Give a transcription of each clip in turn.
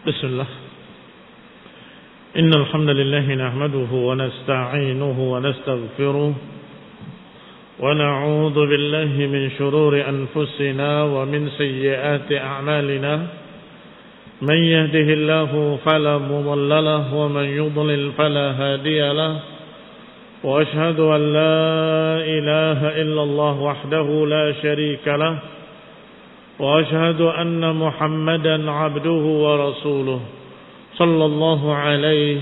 Bismillah. Innal hamdalillah nahmaduhu wa nasta'inuhu wa nastaghfiruh wa na'udzu billahi min shururi anfusina wa min sayyiati a'malina. Man yahdihillahu fala mudilla lahu wa man yudlil fala hadiya lahu. Wa ashhadu an la ilaha illallah wahdahu la sharika lahu. وأشهد أن محمدا عبده ورسوله صلى الله عليه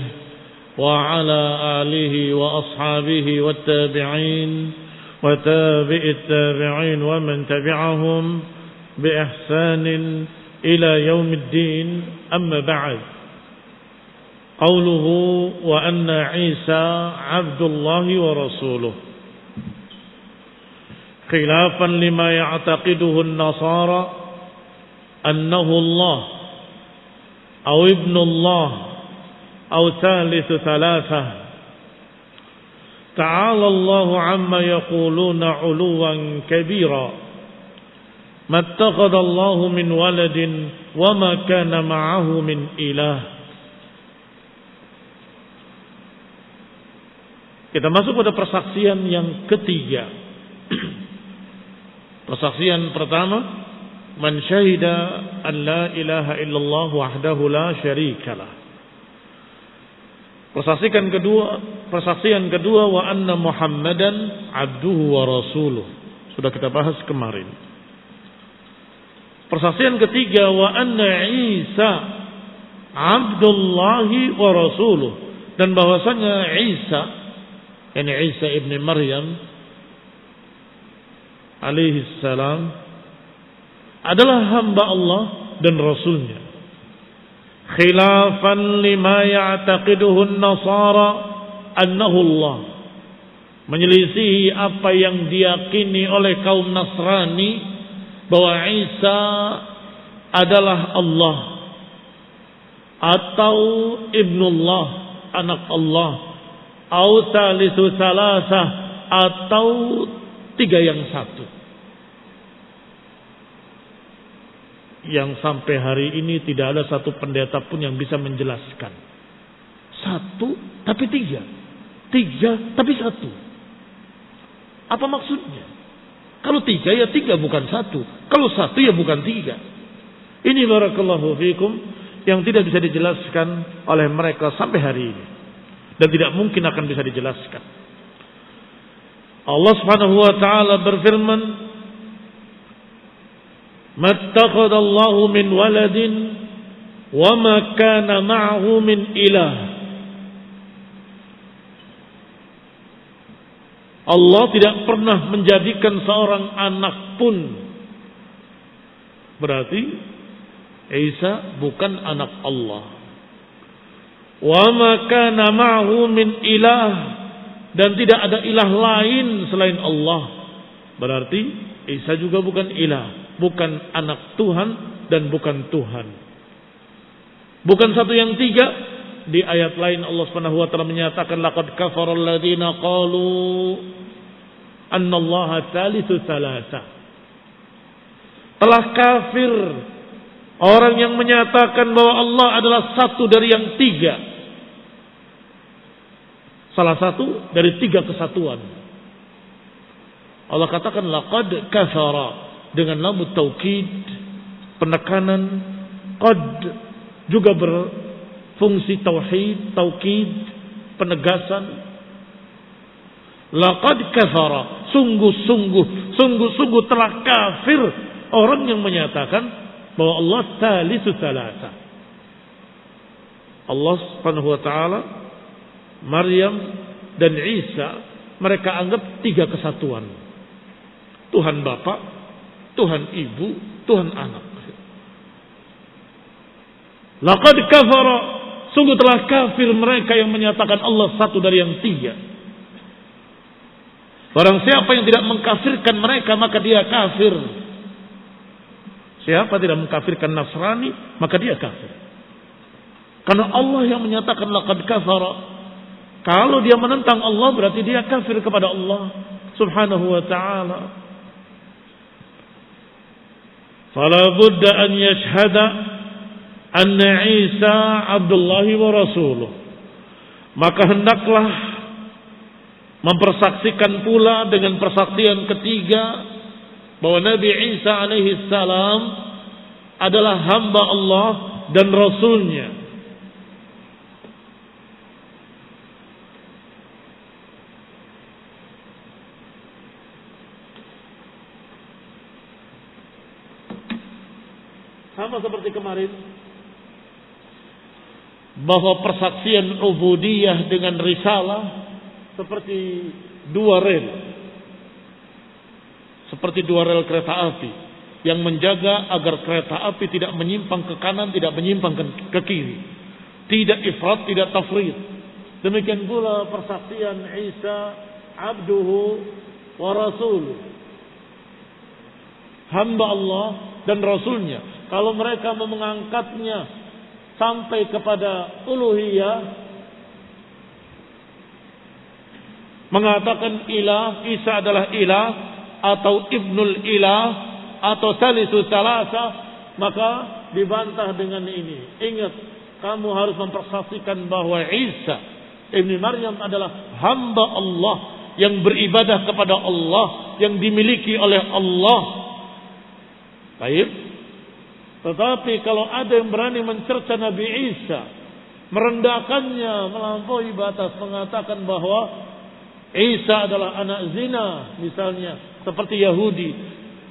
وعلى آله وأصحابه والتابعين وتابع التابعين ومن تبعهم بإحسان إلى يوم الدين. أما بعد، قوله وأن عيسى عبد الله ورسوله خلافا لما يعتقده النصارى أنه الله أو ابن الله أو ثالث ثلاثة. تعالى الله عما يقولون علوا كبيرا. ما اتخذ الله من ولد وما كان معه من إله. Kita masuk pada persaksian yang ketiga. Persaksian pertama, man syahida an la ilaha illallah wahdahu la syarikalah. Persaksian kedua wa anna Muhammadan abduhu wa rasuluh. Sudah kita bahas kemarin. Persaksian ketiga wa anna Isa abdullahi wa rasuluh, dan bahwasanya Isa, yani Isa ibn Maryam alaihi salam adalah hamba Allah dan Rasulnya. Khilafan lima ya'taqiduhu an-nasara annahu Allah. Menyelisihi apa yang diyakini oleh kaum Nasrani bahwa Isa adalah Allah atau ibnullah, anak Allah, atau thalithu salasah, atau tiga yang satu. Yang sampai hari ini tidak ada satu pendeta pun yang bisa menjelaskan. Satu tapi tiga. Tiga tapi satu. Apa maksudnya? Kalau tiga ya tiga, bukan satu. Kalau satu ya bukan tiga. Ini barakallahu fikum yang tidak bisa dijelaskan oleh mereka sampai hari ini. Dan tidak mungkin akan bisa dijelaskan. Allah Subhanahu wa taala berfirman, "Mattakhadallahu min waladin wa ma kana ma'ahu min ilah." Allah tidak pernah menjadikan seorang anak pun. Berarti Isa bukan anak Allah. Wa ma kana ma'ahu min ilah, dan tidak ada ilah lain selain Allah. Berarti Isa juga bukan ilah, bukan anak Tuhan, dan bukan Tuhan. Bukan satu yang tiga. Di ayat lain Allah Subhanahu wa taala menyatakan laqad kafara alladziina qalu annallaha tsalitsu tsalatsa. Telah kafir orang yang menyatakan bahwa Allah adalah satu dari yang tiga. Salah satu dari tiga kesatuan. Allah katakan laqad kafara dengan lam taukid, penekanan. Qad juga berfungsi tauhid, taukid, penegasan. Laqad kafara, sungguh-sungguh telah kafir orang yang menyatakan bahwa Allah tsalitsu tsalatsa. Allah Subhanahu wa taala, Maryam dan Isa, mereka anggap tiga kesatuan. Tuhan Bapa, Tuhan Ibu, Tuhan Anak. Laqad kafara, sungguh telah kafir mereka yang menyatakan Allah satu dari yang tiga. Barang siapa yang tidak mengkafirkan mereka, maka dia kafir. Siapa tidak mengkafirkan Nasrani, maka dia kafir. Karena Allah yang menyatakan laqad kafara. Kalau dia menentang Allah, berarti dia kafir kepada Allah Subhanahu wa ta'ala. Fala budda an yashhada anna Isa Abdullahi wa Rasuluh, maka hendaklah mempersaksikan pula dengan persaksian ketiga bahwa Nabi Isa alaihi salam adalah hamba Allah dan Rasulnya. Sama seperti kemarin, bahwa persaksian ubudiyah dengan risalah seperti dua rel, seperti dua rel kereta api yang menjaga agar kereta api tidak menyimpang ke kanan, tidak menyimpang ke kiri, tidak ifrat, tidak tafrid. Demikian pula persaksian Isa abduhu wa rasuluh, hamba Allah dan Rasulnya. Kalau mereka mengangkatnya sampai kepada uluhiyah, mengatakan ilah, Isa adalah ilah, atau ibnul ilah, atau salisu salasa, maka dibantah dengan ini. Ingat, kamu harus mempersaksikan bahwa Isa ibni Maryam adalah hamba Allah yang beribadah kepada Allah, yang dimiliki oleh Allah. Baik. Tetapi kalau ada yang berani mencerca Nabi Isa, merendahkannya melampaui batas, mengatakan bahwa Isa adalah anak zina misalnya, seperti Yahudi.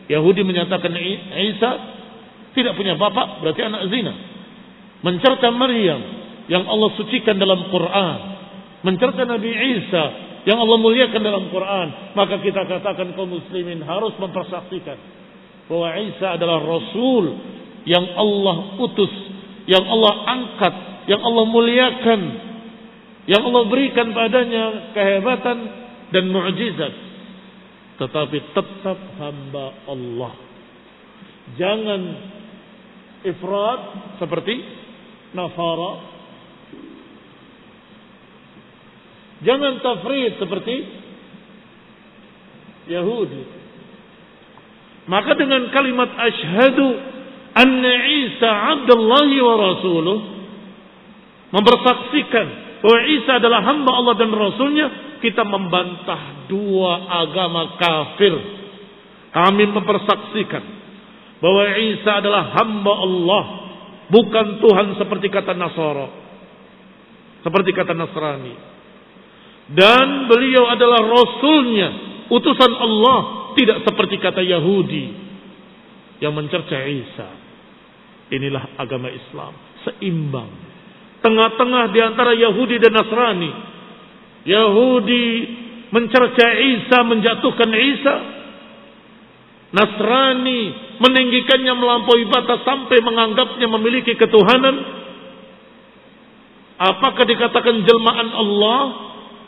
Yahudi menyatakan Isa tidak punya bapak, berarti anak zina. Mencerca Maryam yang Allah sucikan dalam Quran, mencerca Nabi Isa yang Allah muliakan dalam Quran, maka kita katakan kaum muslimin harus mempersaksikan bahwa Isa adalah Rasul yang Allah utus, yang Allah angkat, yang Allah muliakan, yang Allah berikan padanya kehebatan dan mukjizat, tetapi tetap hamba Allah. Jangan ifrat seperti Nasara, jangan tafrid seperti Yahudi. Maka dengan kalimat asyhadu anna Isa abdullahi wa rasuluh, mempersaksikan bahwa Isa adalah hamba Allah dan Rasulnya, kita membantah dua agama kafir. Kami mempersaksikan bahwa Isa adalah hamba Allah, bukan Tuhan seperti kata Nasara, seperti kata Nasrani. Dan beliau adalah Rasulnya, utusan Allah, tidak seperti kata Yahudi yang mencerca Isa. Inilah agama Islam, seimbang, tengah-tengah di antara Yahudi dan Nasrani. Yahudi mencerca Isa, menjatuhkan Isa. Nasrani meninggikannya melampaui batas sampai menganggapnya memiliki ketuhanan. Apakah dikatakan jelmaan Allah,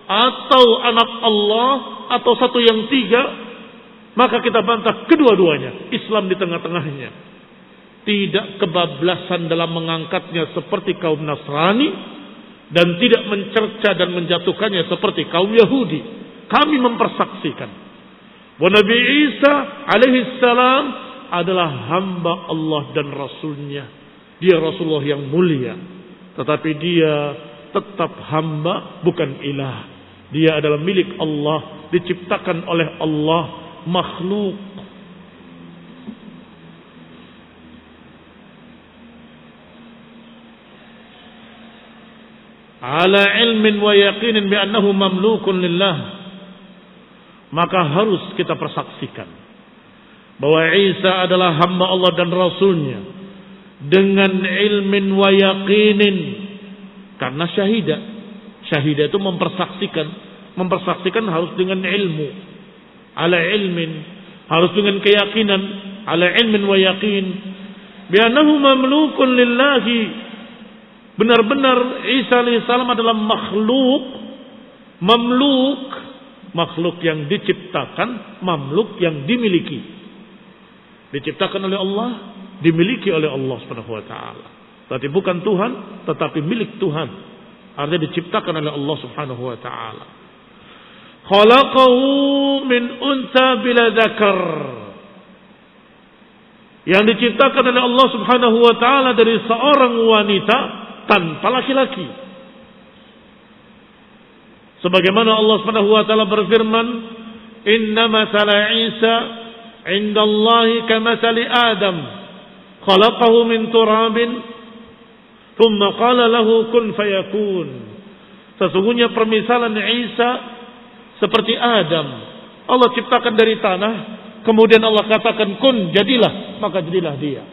atau anak Allah, atau satu yang tiga? Maka kita bantah kedua-duanya. Islam di tengah-tengahnya. Tidak kebablasan dalam mengangkatnya seperti kaum Nasrani, dan tidak mencerca dan menjatuhkannya seperti kaum Yahudi. Kami mempersaksikan bahwa Nabi Isa alaihi salam adalah hamba Allah dan Rasulnya. Dia Rasulullah yang mulia, tetapi dia tetap hamba, bukan ilah. Dia adalah milik Allah, diciptakan oleh Allah, makhluk. Ala ilmin wa yaqinin bi annahu mamlukun lillah. Maka harus kita persaksikan bahwa Isa adalah hamba Allah dan Rasulnya dengan ilmin wa yaqinin, karena syahidah itu mempersaksikan harus dengan ilmu, ala ilmin, harus dengan keyakinan, ala ilmin wa yaqin bi annahu mamlukun lillahi. Benar-benar Isa alaihissalam adalah makhluk yang diciptakan, mamluk yang dimiliki. Diciptakan oleh Allah, dimiliki oleh Allah Subhanahu wa taala. Berarti bukan Tuhan, tetapi milik Tuhan. Artinya diciptakan oleh Allah Subhanahu wa taala. Khalaqahu min unsa bila dzakar. yang diciptakan oleh Allah Subhanahu wa taala dari seorang wanita tanpa laki-laki. Sebagaimana Allah Subhanahu wa taala berfirman, "Inna mathala Isa 'indallahi kamathali Adam, khalaqahu min turabin, thumma qala lahu kun fayakun." Sesungguhnya permisalan Isa seperti Adam. Allah ciptakan dari tanah, kemudian Allah katakan kun, jadilah, maka jadilah dia.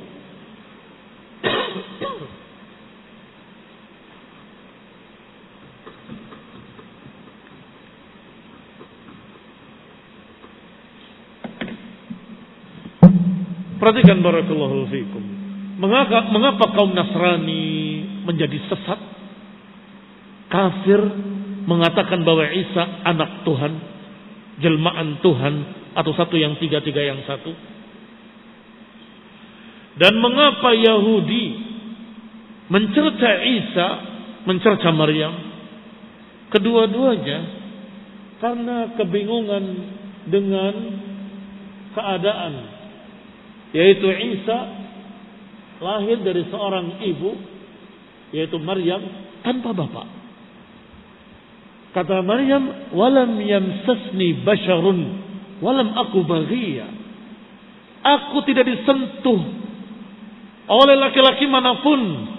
Perhatikan barakallahu fikum. Mengapa kaum Nasrani menjadi sesat? Kafir mengatakan bahwa Isa anak Tuhan, jelmaan Tuhan, atau satu yang tiga yang satu. Dan mengapa Yahudi mencerca Isa, mencerca Maryam? Kedua-duanya karena kebingungan dengan keadaan, yaitu Isa lahir dari seorang ibu, yaitu Maryam, tanpa bapak. Kata Maryam, "Walam yamsasni basyarun, walam aku baghiya." Aku tidak disentuh oleh laki-laki manapun.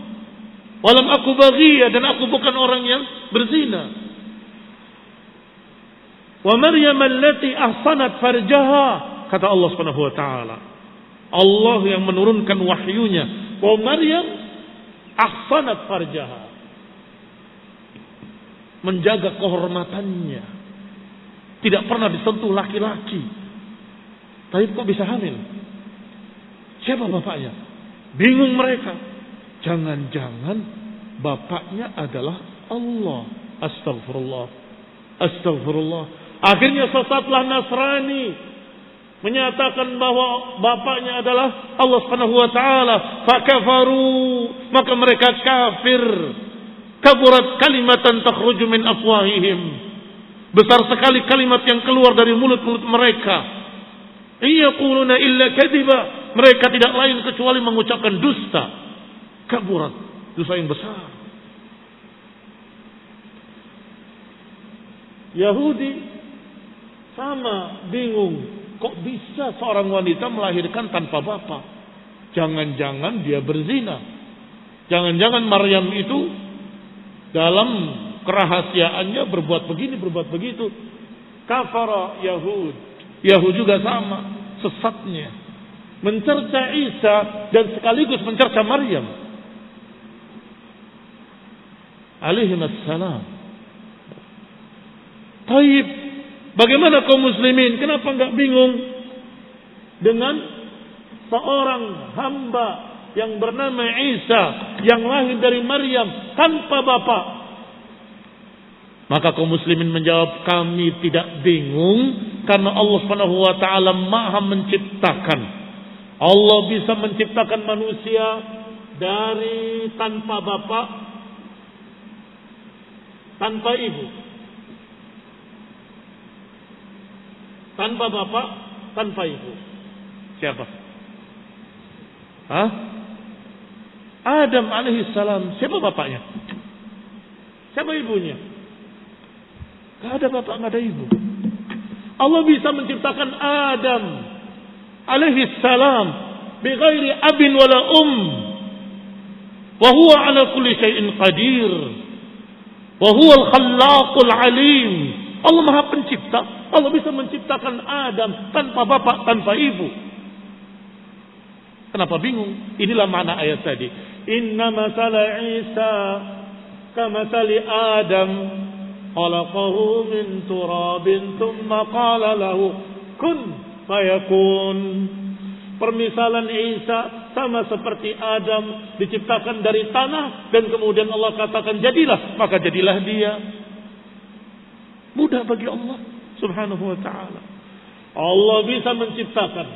Walam aku baghiya, dan aku bukan orang yang berzina. Wa Maryam allati ahsanat farjaha, kata Allah Subhanahu wa taala. Allah yang menurunkan wahyunya. Wa Maryam ahsanat farjaha, menjaga kehormatannya, tidak pernah disentuh laki-laki. Tapi kok bisa hamil? Siapa bapaknya? Bingung mereka. Jangan-jangan bapaknya adalah Allah. Astagfirullah. Astagfirullah. Akhirnya sesatlah Nasrani, menyatakan bahwa bapaknya adalah Allah Subhanahu wa taala. Fakafaru, maka mereka kafir. Kaburat kalimatan takhruju min afwahihim. Besar sekali kalimat yang keluar dari mulut-mulut mereka. Yaquluna illa kadiba. Mereka tidak lain kecuali mengucapkan dusta. Kaburat, dosa yang besar. Yahudi sama bingung. Kok bisa seorang wanita melahirkan tanpa bapak? Jangan-jangan dia berzina. Jangan-jangan Maryam itu dalam kerahasiaannya berbuat begini, berbuat begitu. Kafara Yahud. Yahud juga sama sesatnya, mencerca Isa dan sekaligus mencerca Maryam alaihissalam. Taib, bagaimana kaum muslimin? Kenapa enggak bingung dengan seorang hamba yang bernama Isa yang lahir dari Maryam tanpa bapak? Maka kaum muslimin menjawab, kami tidak bingung karena Allah Subhanahu wa taala Maha menciptakan. Allah bisa menciptakan manusia dari tanpa bapak, tanpa ibu. Tanpa bapak, tanpa ibu. Siapa? Adam alaihissalam. Siapa bapaknya? Siapa ibunya? Gak ada bapak, gak ada ibu. Allah bisa menciptakan Adam alaihissalam bighairi abin wala wa huwa ala kulli syai'in qadir wa huwa al-khallaqul alim. Allah Maha Pencipta. Allah bisa menciptakan Adam tanpa bapak, tanpa ibu. Kenapa bingung? Inilah makna ayat tadi. Inna masala Isa kamathali Adam, khalaqahu min turabin thumma qala lahu kun fayakun. Permisalan Isa sama seperti Adam, diciptakan dari tanah dan kemudian Allah katakan jadilah, maka jadilah dia. Mudah bagi Allah Subhanahu wa ta'ala. Allah bisa menciptakan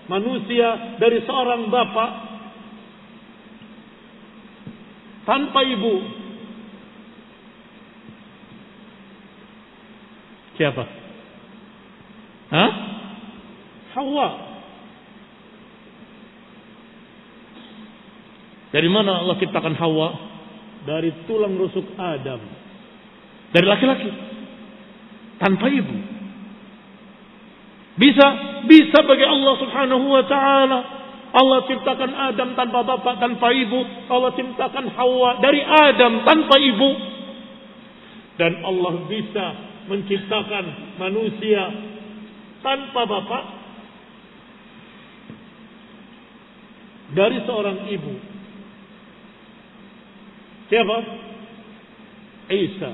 manusia dari seorang bapak tanpa ibu. Siapa? Hawa. Dari mana Allah ciptakan Hawa? Dari tulang rusuk Adam. Dari laki-laki. Tanpa ibu. Bisa bagi Allah Subhanahu wa ta'ala. Allah ciptakan Adam tanpa bapak, tanpa ibu. Allah ciptakan Hawa dari Adam tanpa ibu. Dan Allah bisa menciptakan manusia tanpa bapak dari seorang ibu. Siapa? Isa.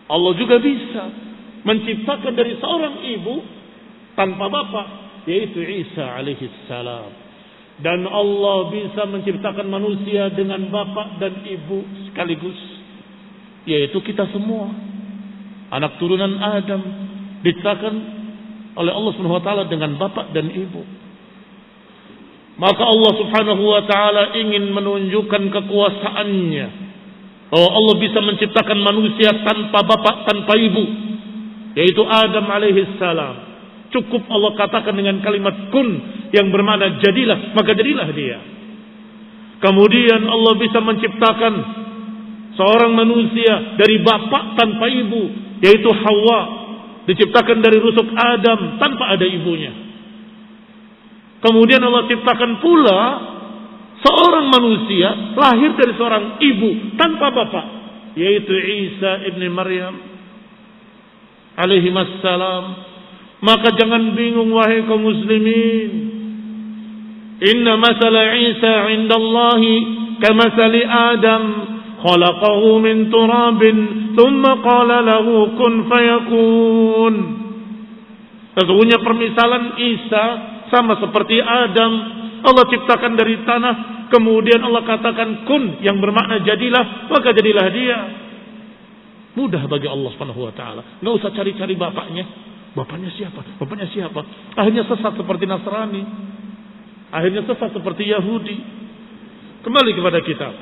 Allah juga bisa menciptakan dari seorang ibu tanpa bapak, yaitu Isa alaihi salam. Dan Allah bisa menciptakan manusia dengan bapak dan ibu sekaligus, yaitu kita semua, anak turunan Adam, diciptakan oleh Allah Subhanahu wa taala dengan bapak dan ibu. Maka Allah Subhanahu wa taala ingin menunjukkan kekuasaannya, bahwa Allah bisa menciptakan manusia tanpa bapak, tanpa ibu, yaitu Adam alaihi salam. Cukup Allah katakan dengan kalimat kun, yang bermakna jadilah, maka jadilah dia. Kemudian Allah bisa menciptakan seorang manusia dari bapak tanpa ibu, yaitu Hawa, diciptakan dari rusuk Adam tanpa ada ibunya. Kemudian Allah ciptakan pula seorang manusia lahir dari seorang ibu tanpa bapak, yaitu Isa ibn Maryam alaihi wassalam. Maka jangan bingung wahai kaum muslimin. Inna masala Isa indallahi kamasali Adam, khalaqahu min turabin thumma qala lahu kun fayakun. Sesungguhnya permisalan Isa sama seperti Adam. Allah ciptakan dari tanah, kemudian Allah katakan kun, yang bermakna jadilah, maka jadilah dia. Mudah bagi Allah Subhanahu wa taala. Enggak usah cari-cari bapaknya. Bapaknya siapa? Bapaknya siapa? Akhirnya sesat seperti Nasrani. Akhirnya sesat seperti Yahudi. Kembali kepada kitab.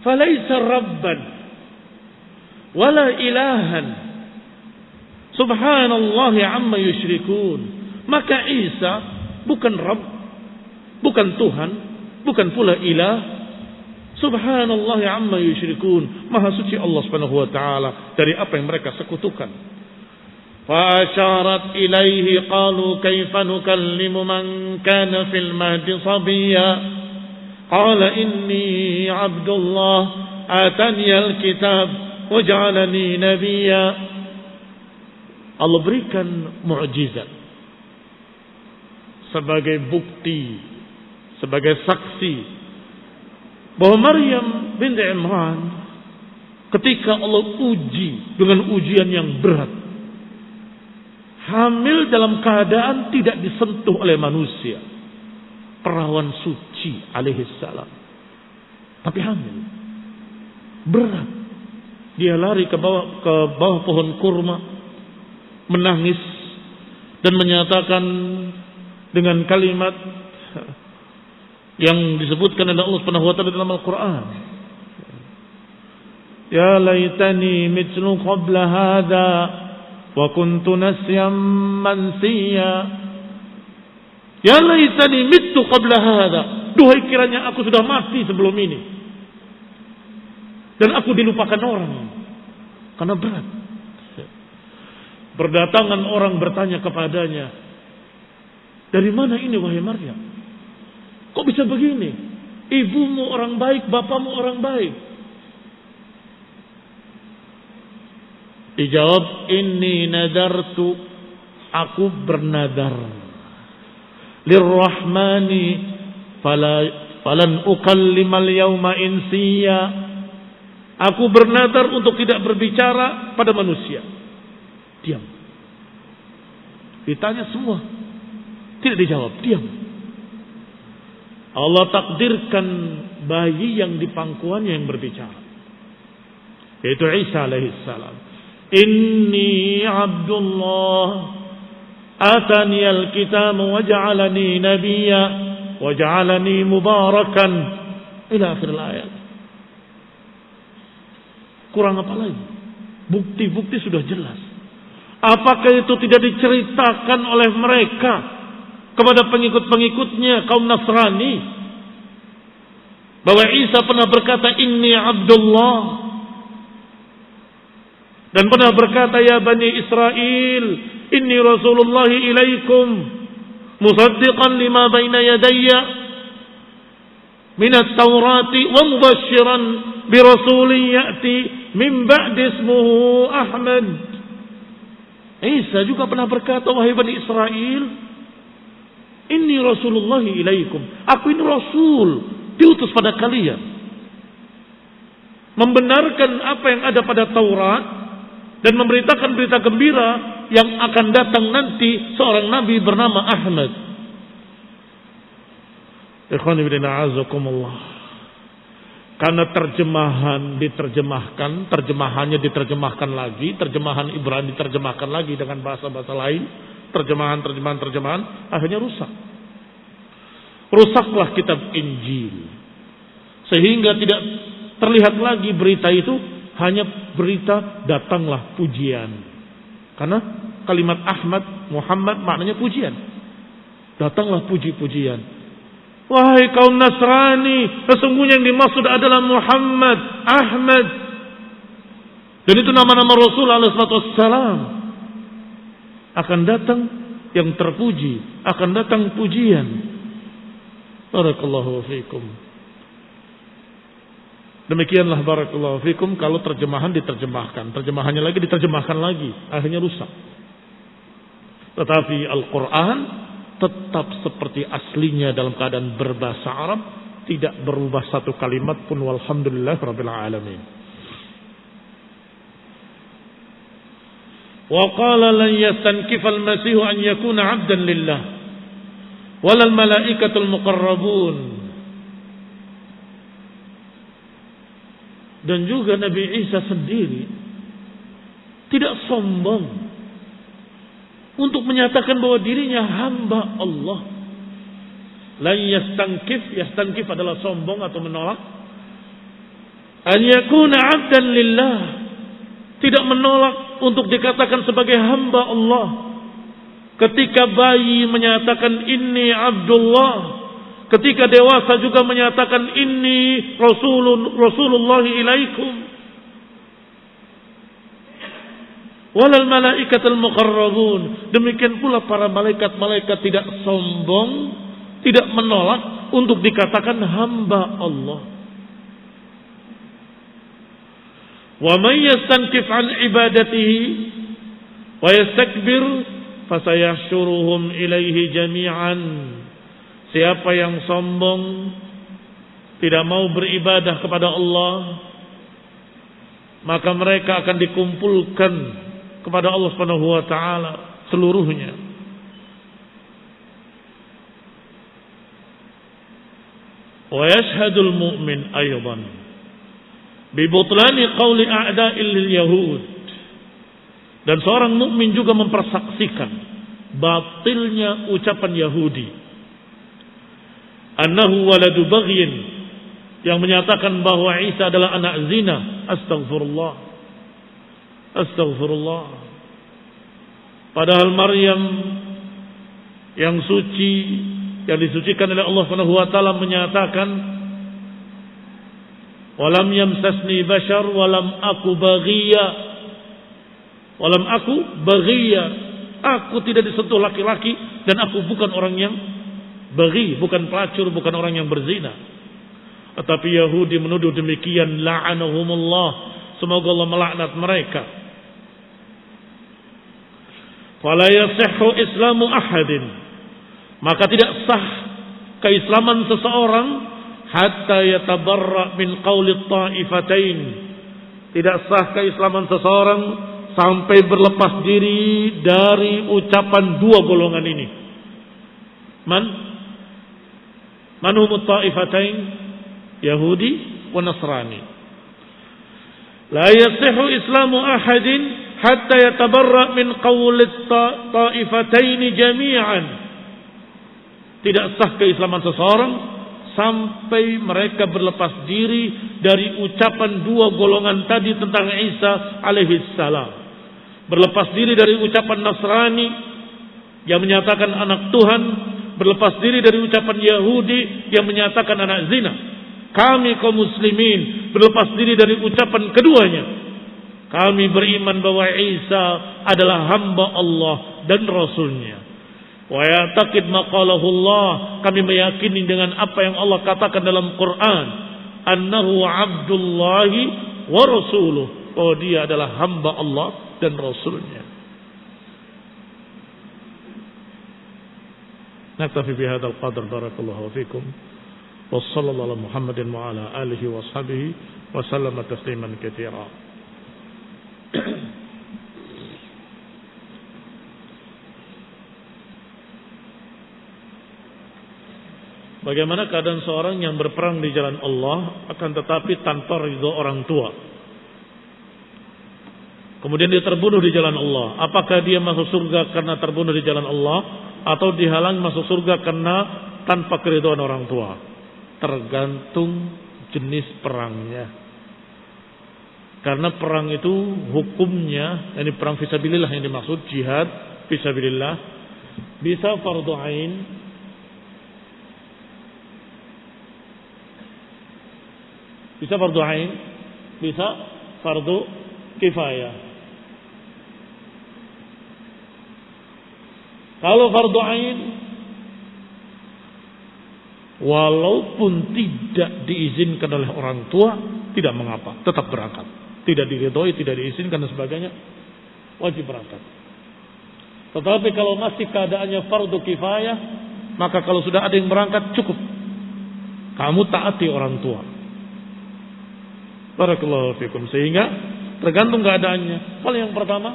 Falaisa rabban wala ilahan subhanallah amma yusyrikun. Maka Isa bukan Rabb, bukan Tuhan, bukan pula ilah. Subhanallah amma yusyrikun. Maha suci Allah Subhanahu wa taala dari apa yang mereka sekutukan. Fa asyarat ilaihi qalu kaifa nukallimu man kana fil mahdi sabiyya. Qala inni abdullah atani alkitab waj'alani nabiyya. Allah berikan mukjizat sebagai bukti, sebagai saksi bahwa Maryam binti Imran ketika Allah uji dengan ujian yang berat, hamil dalam keadaan tidak disentuh oleh manusia, perawan suci alaihi salam, tapi hamil berat. Dia lari ke bawah pohon kurma, menangis dan menyatakan dengan kalimat yang disebutkan oleh Allah Subhanahu wa taala dalam Al-Qur'an, ya laitani mitlu qabla hadha wa kuntu nasyan mansiya. Ya laitani mittu qabla hadha, duhai kiranya aku sudah mati sebelum ini dan aku dilupakan orang, karena berat. Berdatangan orang bertanya kepadanya, dari mana ini wahai Maryam? Kok bisa begini? Ibumu orang baik, bapamu orang baik. Dijawab, inni nadartu, aku bernadar, lirrahmani falan ukallimal yawma insiya. Aku bernadar untuk tidak berbicara pada manusia. Diam. Ditanya semua, tidak dijawab, diam. Allah takdirkan bayi yang di pangkuannya yang berbicara, yaitu Isa alaihissalam. Inni abdullah atani alkitab waj'alani nabiyya waj'alani mubarakan ila akhir ayat. Kurang apa lagi? Bukti-bukti sudah jelas. Apakah itu tidak diceritakan oleh mereka kepada pengikut-pengikutnya kaum Nasrani bahwa Isa pernah berkata inni Abdullah, dan pernah berkata ya Bani Israel inni Rasulullah ilaikum musaddiqan lima baina yadayya minat Taurati wa mubashiran bi rasulin ya'ti min ba'di ismuhu Ahmad. Isa juga pernah berkata, wahai Bani Israel, inni Rasulullah ilaikum, aku ini Rasul, diutus pada kalian, membenarkan apa yang ada pada Taurat dan memberitakan berita gembira yang akan datang nanti seorang nabi bernama Ahmad. Ikhwan fillah a'azakumullah. Karena terjemahannya diterjemahkan lagi, terjemahan Ibrani diterjemahkan lagi dengan bahasa-bahasa lain, terjemahan, akhirnya rusak. Rusaklah kitab Injil. Sehingga tidak terlihat lagi berita itu, hanya berita datanglah pujian. Karena kalimat Ahmad, Muhammad maknanya pujian. Datanglah puji-pujian. Wahai kaum Nasrani, sesungguhnya yang dimaksud adalah Muhammad, Ahmad. Dan itu nama-nama Rasul alaihi wassalam. Akan datang yang terpuji, akan datang pujian. Barakallahu fikum. Demikianlah barakallahu fikum kalau terjemahan diterjemahkan, terjemahannya lagi diterjemahkan lagi, akhirnya rusak. Tetapi Al-Quran tetap seperti aslinya dalam keadaan berbahasa Arab, tidak berubah satu kalimat pun. Walhamdulillah rabbil alamin. Wa qala lan yastankifal masihu an yakuna 'abdan lillah walal malaikatul muqarrabun. Dan juga Nabi Isa sendiri tidak sombong untuk menyatakan bahwa dirinya hamba Allah. Lan yastankif adalah sombong atau menolak. An yakuna 'abdan lillah, tidak menolak untuk dikatakan sebagai hamba Allah. Ketika bayi menyatakan inni Abdullah, ketika dewasa juga menyatakan inni Rasulullah ilaikum. Walal malaikatul muqarrabun, demikian pula para malaikat-malaikat tidak sombong, tidak menolak untuk dikatakan hamba Allah. Wa man yastankif an ibadatihi wa yastakbir fasayahsyuruhum ilaihi jami'an. Siapa yang sombong, tidak mau beribadah kepada Allah, maka mereka akan dikumpulkan kepada Allah Subhanahu wa taala seluruhnya. Wa yashhadul mu'min aydan bi butlani qawli a'da'il lil yahud. Dan seorang mukmin juga mempersaksikan batilnya ucapan Yahudi, annahu waladu baghyin, yang menyatakan bahwa Isa adalah anak zina. Astagfirullah. Astagfirullah. Padahal Maryam yang suci, yang disucikan oleh Allah Subhanahu wa taala menyatakan, "Walam yamsasni bashar walam aku baghiya." Walam aku baghiya. Aku tidak disentuh laki-laki dan aku bukan orang yang baghi, bukan pelacur, bukan orang yang berzina. Tetapi Yahudi menuduh demikian, la'anahumullah, semoga Allah melaknat mereka. Fala yasihhu islamu ahadin, maka tidak sah keislaman seseorang hatta yatabarra min qawli ta'ifatain. Tidak sah keislaman seseorang sampai berlepas diri dari ucapan dua golongan ini. Manhum ta'ifatain, Yahudi wa Nasrani. La yasihhu islamu ahadin hatta yatabarra min qawli ta'ifatain jami'an. Tidak sah keislaman seseorang sampai mereka berlepas diri dari ucapan dua golongan tadi tentang Isa alaihi salam. Berlepas diri dari ucapan Nasrani yang menyatakan anak Tuhan berlepas diri dari ucapan Yahudi yang menyatakan anak zina. Kami kaum muslimin berlepas diri dari ucapan keduanya. Kami beriman bahwa Isa adalah hamba Allah dan Rasulnya. Wa ya'taqid maqalahu Allah, kami meyakini dengan apa yang Allah katakan dalam Quran, annahu abdullahi wa rasuluh, oh dia adalah hamba Allah dan Rasulnya. Naktafi bihadzal qadar, barakallahu fikum. Wa sallallahu ala Muhammadin wa ala alihi wa sahbihi wa sallama tasliman katsira. Bagaimana keadaan seorang yang berperang di jalan Allah akan tetapi tanpa ridho orang tua? Kemudian dia terbunuh di jalan Allah. Apakah dia masuk surga karena terbunuh di jalan Allah, atau dihalang masuk surga karena tanpa keridhaan orang tua? Tergantung jenis perangnya. Karena perang itu hukumnya, ini perang fisabilillah yang dimaksud, jihad fisabilillah, bisa fardhu ain, bisa fardhu ain, bisa fardhu kifayah. Kalau fardhu ain, walaupun tidak diizinkan oleh orang tua, tidak mengapa, tetap berangkat. Tidak diridhoi, tidak diizinkan dan sebagainya, wajib berangkat. Tetapi kalau masih keadaannya fardhu kifayah, maka kalau sudah ada yang berangkat cukup, kamu taati orang tua. Barakallahu fikum. Sehingga tergantung keadaannya. Kalau yang pertama,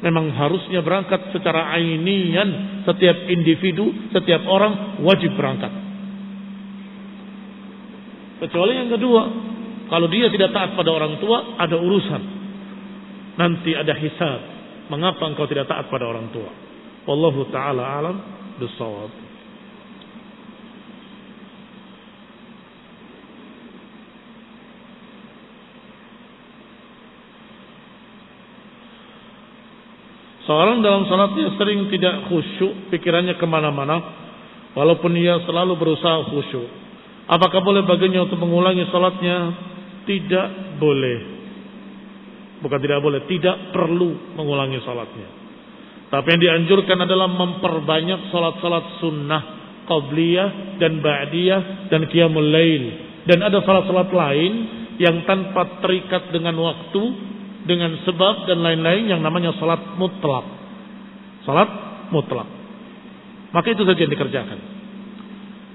memang harusnya berangkat secara ainian. Setiap individu, setiap orang wajib berangkat. Kecuali yang kedua, kalau dia tidak taat pada orang tua, ada urusan. Nanti ada hisab. Mengapa engkau tidak taat pada orang tua? Wallahu ta'ala alam bissawab. Seorang dalam salatnya sering tidak khusyuk, pikirannya kemana-mana, walaupun ia selalu berusaha khusyuk. Apakah boleh baginya untuk mengulangi salatnya? Tidak boleh. Bukan tidak boleh, tidak perlu mengulangi salatnya. Tapi yang dianjurkan adalah memperbanyak salat-salat sunnah, qabliyah dan ba'diyah dan qiyamul lail. Dan ada salat-salat lain yang tanpa terikat dengan waktu, dengan sebab dan lain-lain, yang namanya salat mutlak. Salat mutlak. Maka itu saja yang dikerjakan.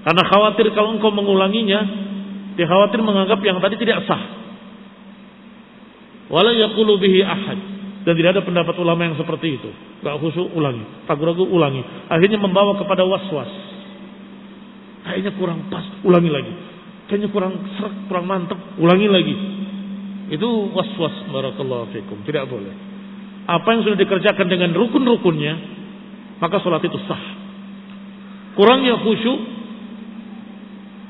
Karena khawatir kalau engkau mengulanginya, dia khawatir menganggap yang tadi tidak sah. Wala yaqulu bihi ahad. Dan tidak ada pendapat ulama yang seperti itu. Gak khusyuk, ulangi. Ragu-ragu, ulangi. Akhirnya membawa kepada was-was. Kayaknya kurang pas, ulangi lagi. Kayaknya kurang serak, kurang mantap, ulangi lagi. Itu was-was, barakallahu fikum. Tidak boleh. Apa yang sudah dikerjakan dengan rukun-rukunnya, maka sholat itu sah. Kurangnya khusyuk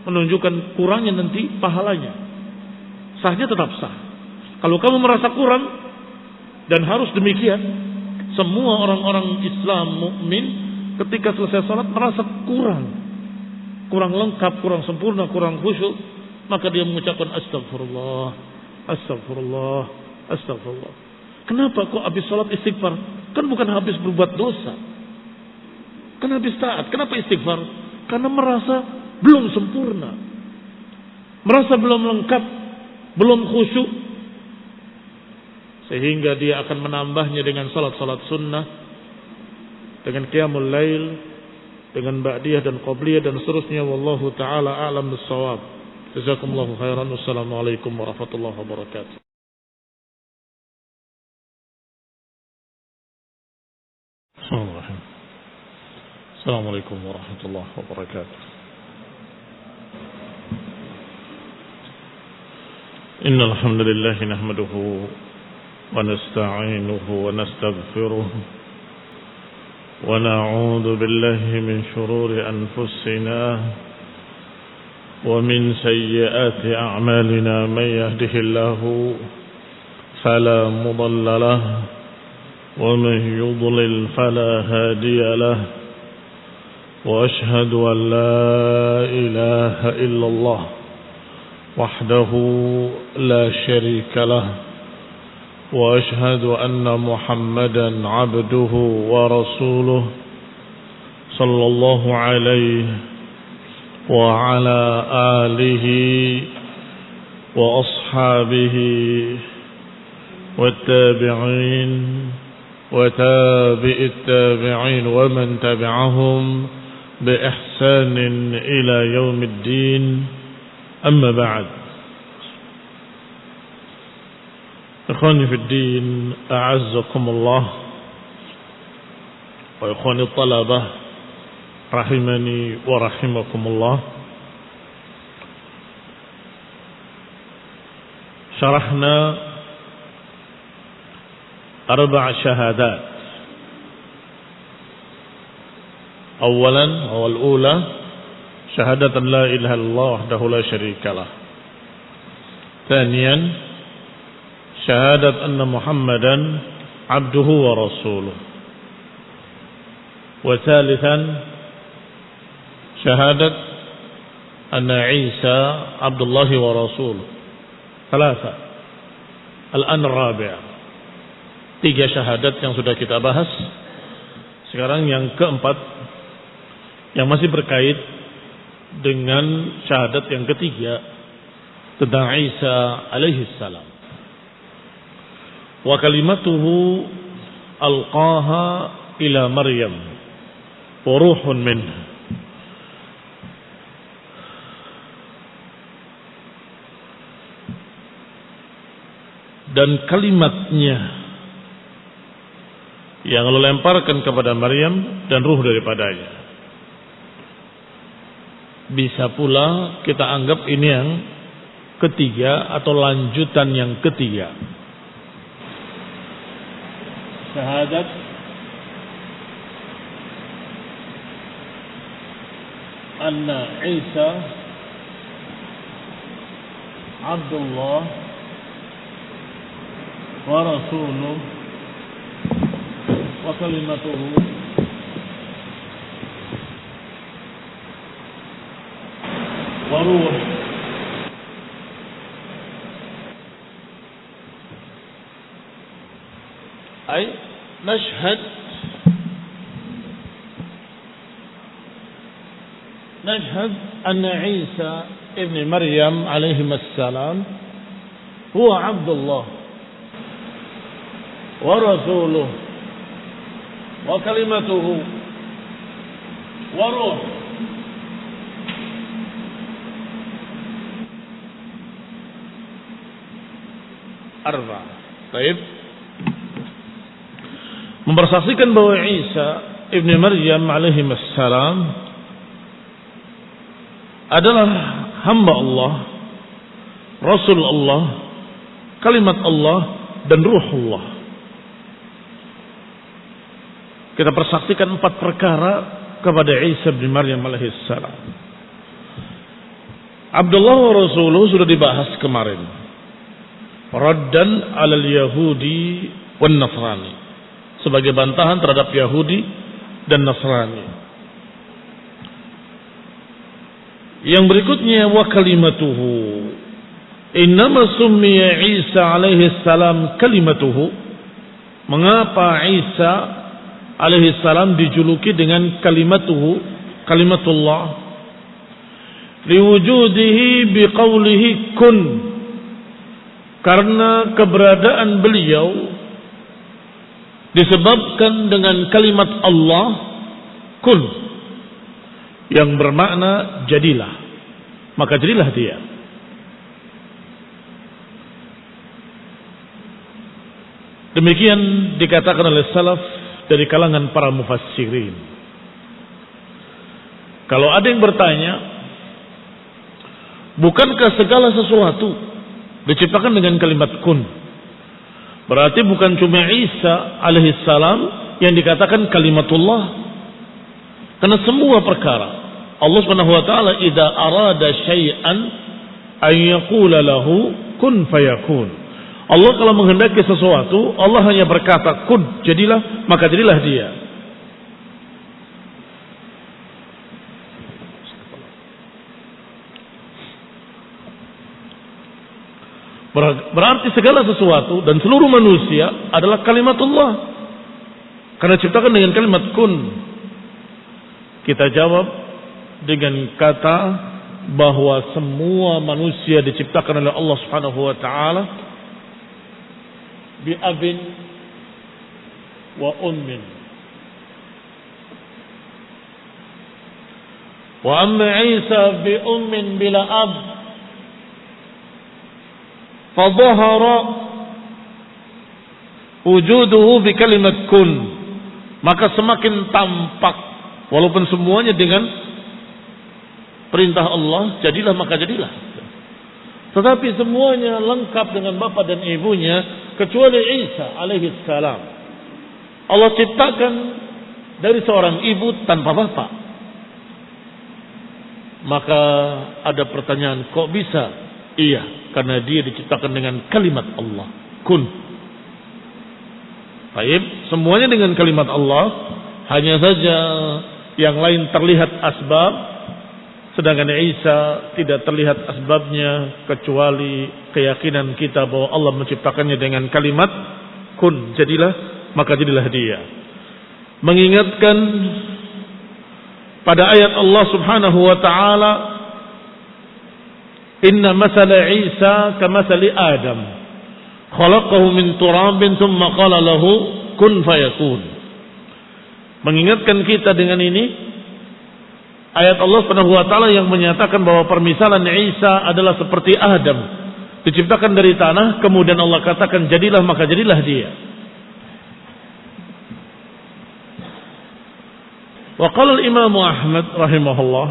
menunjukkan kurangnya nanti pahalanya. Sahnya tetap sah. Kalau kamu merasa kurang, dan harus demikian, semua orang-orang Islam mukmin ketika selesai salat merasa kurang lengkap, kurang sempurna, kurang khusyuk, maka dia mengucapkan astagfirullah, astagfirullah, astagfirullah. Kenapa kok habis salat istighfar? Kan bukan habis berbuat dosa, kan habis taat. Kenapa istighfar? Karena merasa belum sempurna, merasa belum lengkap, belum khusyuk, sehingga dia akan menambahnya dengan salat-salat sunnah, dengan qiyamul lail, dengan ba'diyah dan qabliyah dan seterusnya. Wallahu ta'ala a'lam bis-shawab. Jazakumullahu khairan. Wassalamualaikum warahmatullahi wabarakatuh. Assalamualaikum warahmatullahi wabarakatuh. Innal hamdalillah nahmaduhu wa nasta'inuhu wa nastaghfiruh wa na'udzu billahi min shururi anfusina wa min sayyiati a'malina man yahdihillahu fala mudilla lahu wa man yudlil fala hadiya lahu وأشهد أن لا إله إلا الله وحده لا شريك له وأشهد أن محمدا عبده ورسوله صلى الله عليه وعلى آله وأصحابه والتابعين وتابع التابعين ومن تبعهم بإحسان إلى يوم الدين أما بعد إخواني في الدين أعزكم الله وإخواني الطلبة رحمني ورحمكم الله. شرحنا 4 شهادات. أولا والأولى شهادة لا إله إلا الله وحده لا شريك له. ثانيا شهادة أن محمدا عبده ورسوله. وثالثا شهادة أن عيسى عبد الله ورسوله. 3. الآن الرابع. 3 syahadat yang sudah kita bahas. Sekarang yang keempat, yang masih berkait dengan syahadat yang ketiga tentang Isa alaihi salam. Wa kalimatuhu alqaha ila Maryam wa ruhun minhu. Dan kalimatnya yang Allah lemparkan kepada Maryam dan ruh daripadanya. Bisa pula kita anggap ini yang ketiga atau lanjutan yang ketiga. Syahadat anna Isa Abdullah wa rasuluh wa kalimatuhu wa ruh ay nashhad anna Isa ibn Maryam alaihi assalam huwa Abdullah wa rasuluh wa kalimatuhu wa ruh. Baik. Mempersaksikan bahwa Isa ibn Maryam alaihi assalam adalah hamba Allah, Rasul Allah, kalimat Allah dan ruh Allah. Kita persaksikan 4 perkara kepada Isa bin Maryam alaihissalam. Abdullah wa Rasuluh sudah dibahas kemarin. Raddan alal Yahudi wan Nasrani. Sebagai bantahan terhadap Yahudi dan Nasrani. Yang berikutnya wa kalimatuhu. Innama summiya Isa alaihissalam kalimatuhu. Mengapa Isa alaihi salam dijuluki dengan kalimatuhu, kalimatullah, liwujudihi biqaulihi kun, karena keberadaan beliau disebabkan dengan kalimat Allah kun, yang bermakna jadilah, maka jadilah dia. Demikian dikatakan oleh salaf dari kalangan para mufassirin. Kalau ada yang bertanya, bukankah segala sesuatu diciptakan dengan kalimat kun? Berarti bukan cuma Isa alaihissalam yang dikatakan kalimatullah. Karena semua perkara Allah Subhanahu wa taala idza arada syai'an ay yaqula lahu kun fayakun. Allah kalau menghendaki sesuatu, Allah hanya berkata kun, jadilah, maka jadilah dia. Berarti segala sesuatu dan seluruh manusia adalah kalimatullah. Karena ciptakan dengan kalimat kun. Kita jawab dengan kata bahwa semua manusia diciptakan oleh Allah Subhanahu wa taala bi abin wa ummin. Wa amma Isa bi ummin bila ab fadhahara wujuduhu bi kalimat kun, maka semakin tampak walaupun semuanya dengan perintah Allah, jadilah maka jadilah. Tetapi semuanya lengkap dengan bapak dan ibunya kecuali Isa alaihi salam. Allah ciptakan dari seorang ibu tanpa bapak. Maka ada pertanyaan, kok bisa? Iya, karena dia diciptakan dengan kalimat Allah, kun. Baik, semuanya dengan kalimat Allah, hanya saja yang lain terlihat asbab, sedangkan Isa tidak terlihat asbabnya kecuali keyakinan kita bahwa Allah menciptakannya dengan kalimat kun, jadilah, maka jadilah dia. Mengingatkan pada ayat Allah Subhanahu wa taala, inna masala Isa kamathali Adam khalaqahu min turabin thumma qala lahu kun fayakun. Mengingatkan kita dengan ini ayat Allah Subhanahu wa taala yang menyatakan bahwa permisalan Isa adalah seperti Adam, diciptakan dari tanah, kemudian Allah katakan jadilah, maka jadilah dia. Wa qala al-Imam Ahmad rahimahullah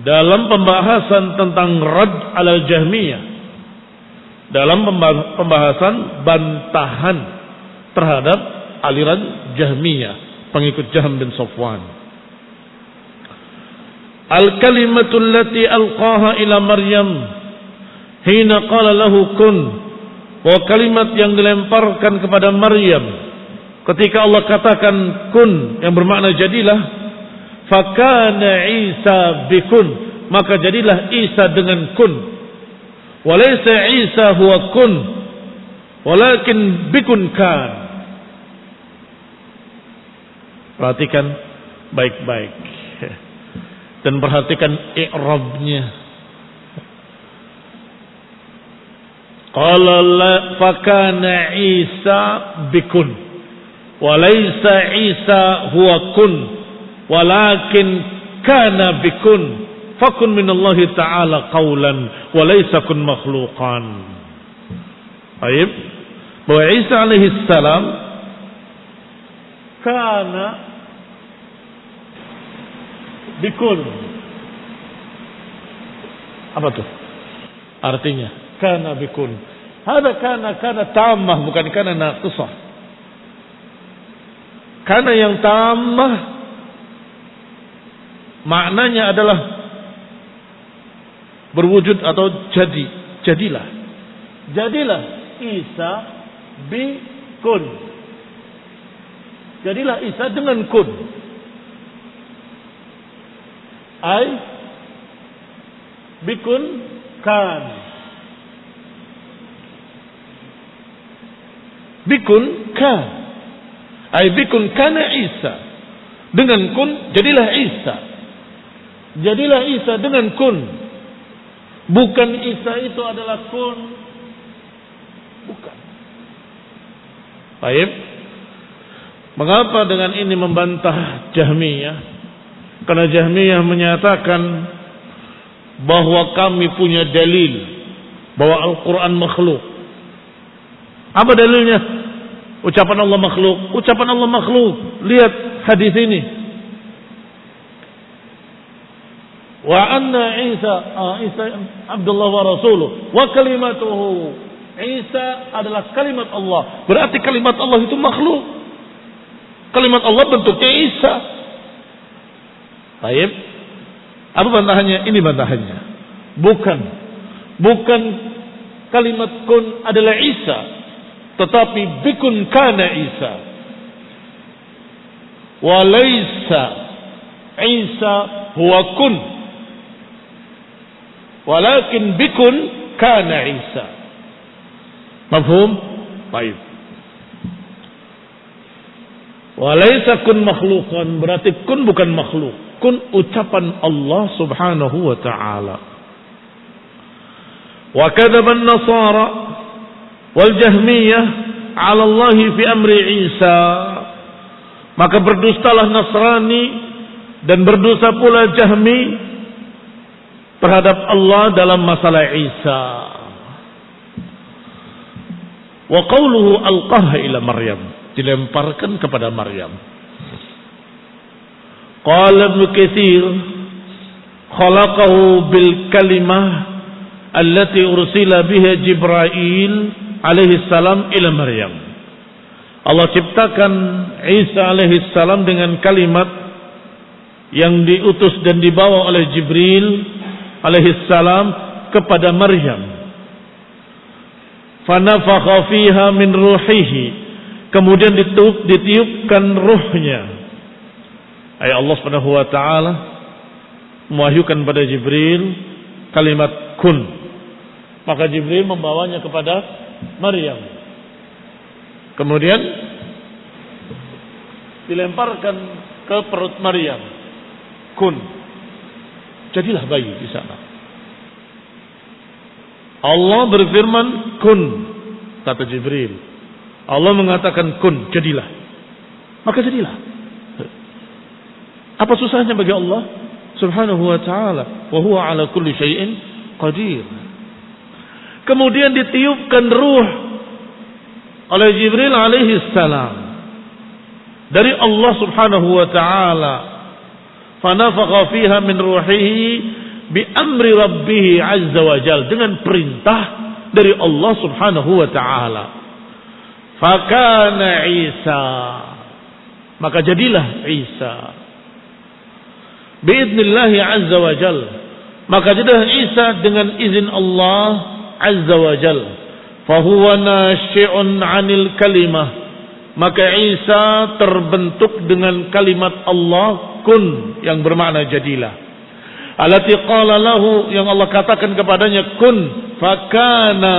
dalam pembahasan tentang rad alal Jahmiyah, dalam pembahasan bantahan terhadap aliran Jahmiyah, pengikut Jahm bin Safwan. Al-kalimatul lati alqaha ila Maryam hina qala lahu kun, wa kalimat yang dilemparkan kepada Maryam ketika Allah katakan kun, yang bermakna jadilah, fakana Isa bikun, maka jadilah Isa dengan kun. Walaysa Isa huwa kun, walakin bikun kan. Perhatikan baik-baik dan perhatikan i'rabnya. Qala la fakana Isa bikun, walaysa Isa huwa kun, walakin kana bikun, fakun minallahi ta'ala qawlan, walaysa kun makhluqan. Baik, bahwa Isa alaihi salam kana bikun. Apa tuh artinya? Kana bikun. Hada kana tamah, bukan kana naqisah. Karena yang tamah maknanya adalah berwujud atau jadi, jadilah. Jadilah Isa bikun. Jadilah Isa dengan kun. Ai bikun kan. Bikun kan. Ai bikun kana Isa. Dengan kun jadilah Isa. Jadilah Isa dengan kun. Bukan Isa itu adalah kun. Bukan. Baik. Mengapa dengan ini membantah Jahmiyah? Karena Jahmiyah menyatakan bahwa kami punya dalil bahwa Al-Quran makhluk. Apa dalilnya? Ucapan Allah makhluk. Ucapan Allah makhluk. Lihat hadis ini. Wa anna Isa Abdullah wa Rasuluh wa kalimatuhu. Isa adalah kalimat Allah. Berarti kalimat Allah itu makhluk. Kalimat Allah bentuknya Isa. Baik. Apa bantahannya? Ini bantahannya. Bukan kalimat kun adalah Isa, tetapi bikun kana Isa. Walaysa Isa huwa kun, walakin bikun kana Isa. Mafhum? Baik. Walaysa kun makhluqan, berarti kun bukan makhluk. Kun ucapan Allah Subhanahu wa ta'ala. Wa kadzaba an-nasara wal jahmiyah 'ala Allah fi amri Isa. Maka berdustalah Nasrani dan berdosa pula Jahmi terhadap Allah dalam masalah Isa. Wa qawluhu alqaha ila Maryam, dilemparkan kepada Maryam. Qala Ibnu Katsir khalaqahu bil kalimah allati ursila biha Jibril alaihi salam ila Maryam. Allah ciptakan Isa alaihi salam dengan kalimat yang diutus dan dibawa oleh Jibril alaihi salam kepada Maryam. Fanafakha fiha min ruhihi, kemudian ditiupkan ruhnya. Ay Allah Subhanahu wa taala mewahyukan pada Jibril kalimat kun. Maka Jibril membawanya kepada Maryam. Kemudian dilemparkan ke perut Maryam. Kun. Jadilah bayi di sana. Allah berfirman kun, kata Jibril. Allah mengatakan kun, jadilah. Maka jadilah. Apa susahnya bagi Allah Subhanahu wa ta'ala? Wa huwa ala kulli syai'in qadir. Kemudian ditiupkan ruh oleh Jibril alaihi salam dari Allah Subhanahu wa ta'ala. Fanafakha fiha min ruhihi bi amri rabbih azza wa jal, dengan perintah dari Allah Subhanahu wa ta'ala. Fakana Isa, maka jadilah Isa biidznillah azza wa jal, maka jadilah Isa dengan izin Allah azza wa jal. Fahuwa nasyi'un 'anil kalimah, maka Isa terbentuk dengan kalimat Allah kun, yang bermakna jadilah. Allati qala lahu, yang Allah katakan kepadanya kun fakana,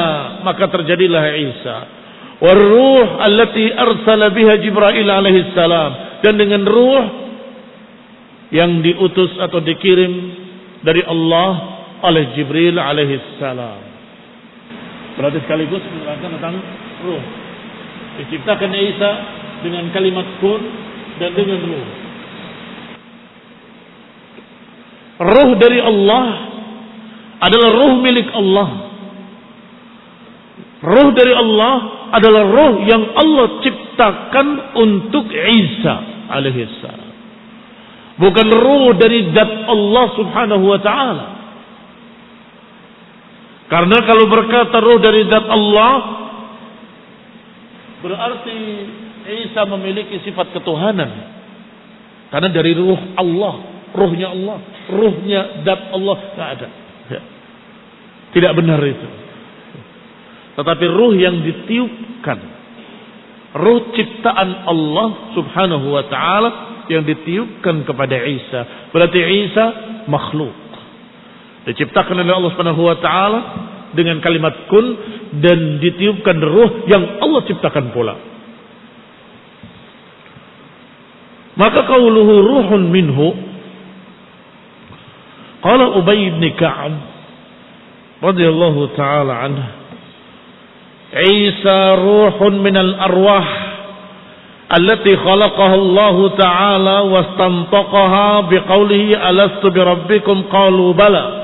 maka terjadilah Isa. Waruh allati arsala biha Jibril alaihi salam, dan dengan ruh yang diutus atau dikirim dari Allah oleh Jibril alaihi salam. Berarti sekaligus menerangkan tentang ruh. Diciptakan Isa dengan kalimat kun dan dengan ruh. Ruh dari Allah adalah ruh milik Allah. Ruh dari Allah adalah ruh yang Allah ciptakan untuk Isa alaihissalam. Bukan ruh dari zat Allah Subhanahu wa ta'ala. Karena kalau berkata ruh dari zat Allah, berarti Isa memiliki sifat ketuhanan. Karena dari ruh Allah, ruhnya Allah, ruhnya zat Allah, tidak ada. Tidak benar itu. Tetapi ruh yang ditiupkan, ruh ciptaan Allah Subhanahu wa ta'ala yang ditiupkan kepada Isa. Berarti Isa makhluk, diciptakan oleh Allah Subhanahu wa ta'ala dengan kalimat kun, dan ditiupkan ruh yang Allah ciptakan pula. Maka qauluhu ruhun minhu, qala Ubay bin Ka'ab radhiyallahu ta'ala anhu, Isa ruhun minal arwah allati khalaqaha Allah ta'ala wastantaqaha biqaulihi alastu birabbikum qalu bala.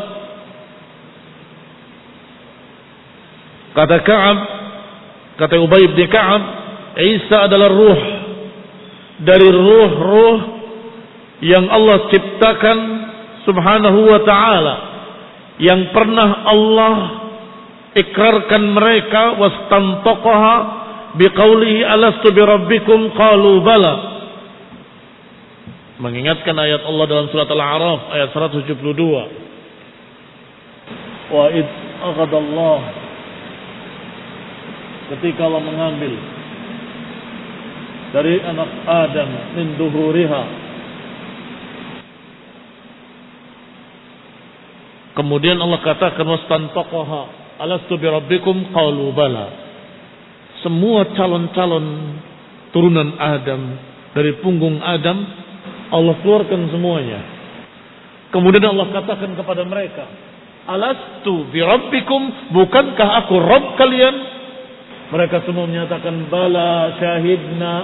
Kata Ka'ab, kata Ubay bin Ka'ab, Isa adalah ruh dari ruh-ruh yang Allah ciptakan Subhanahu wa ta'ala, yang pernah Allah ikrarkan mereka, wastantaqaha biqaulihi alastu birabbikum qalu bala. Mengingatkan ayat Allah dalam surat Al-A'raf ayat 172. Wa id aghadallah, ketika Allah mengambil dari anak Adam min duhuriha, Kemudian Allah katakan wastantaqaha alastu birabbikum qalu bala. Semua calon-calon turunan Adam dari punggung Adam Allah keluarkan semuanya. Kemudian Allah katakan kepada mereka, alastu birabbikum, bukankah aku Rabb kalian? Mereka semua menyatakan bala syahidna.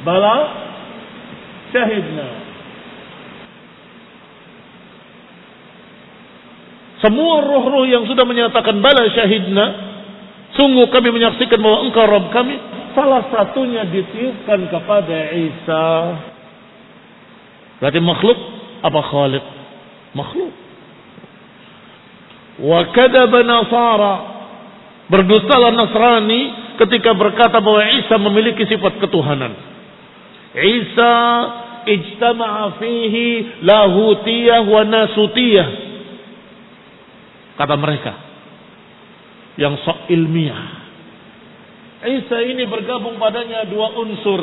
Bala syahidna. Semua roh-roh yang sudah menyatakan bala syahidna, sungguh kami menyaksikan bahwa engkau Rabb kami. Salah satunya ditiupkan kepada Isa. Berarti makhluk apa khaliq? Makhluk. Wa kadzaba Nasara, berdustalah Nasrani ketika berkata bahwa Isa memiliki sifat ketuhanan. Isa ijtama'a fihi lahutiyah wa nasutiyah, kata mereka yang sok ilmiah. Isa ini bergabung padanya dua unsur,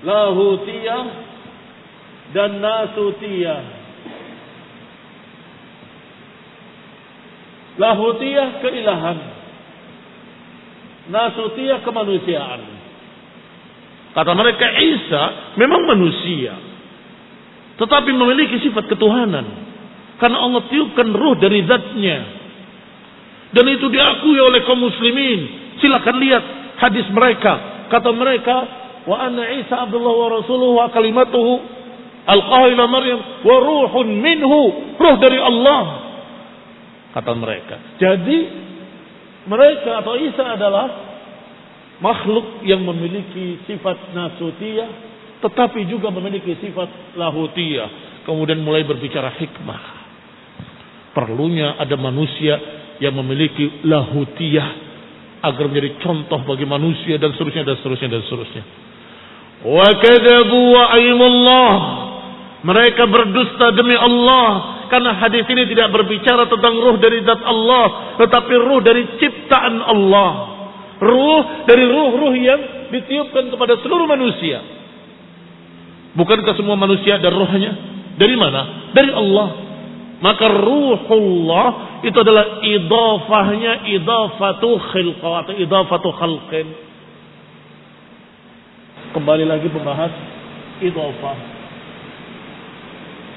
lahutiyah dan nasutiyah. Lahutiyah keilahan, nasutiyah kemanusiaan. Kata mereka Isa memang manusia, tetapi memiliki sifat ketuhanan, karena Allah tiupkan ruh dari zatnya. Dan itu diakui oleh kaum muslimin. Silakan lihat hadis mereka. Kata mereka, wa anna Isa Abdullah wa rasuluhu wa kalimatuhu alqaha ila Maryam wa ruhun minhu, ruh dari Allah, kata mereka. Jadi mereka atau Isa adalah makhluk yang memiliki sifat nasutiyah, tetapi juga memiliki sifat lahutiyah. Kemudian mulai berbicara hikmah. Perlunya ada manusia yang memiliki lahutiyah agar menjadi contoh bagi manusia, dan seterusnya dan seterusnya dan seterusnya. Wa kadzabu wa aimullah, mereka berdusta demi Allah, karena hadis ini tidak berbicara tentang ruh dari zat Allah, tetapi ruh dari ciptaan Allah, ruh dari ruh-ruh yang ditiupkan kepada seluruh manusia. Bukankah semua manusia ada ruhnya? Dari mana? Dari Allah. Maka ruhullah itu adalah idafahnya idafatu khilqah atau idafatu khalqin. Kembali lagi membahas idafah.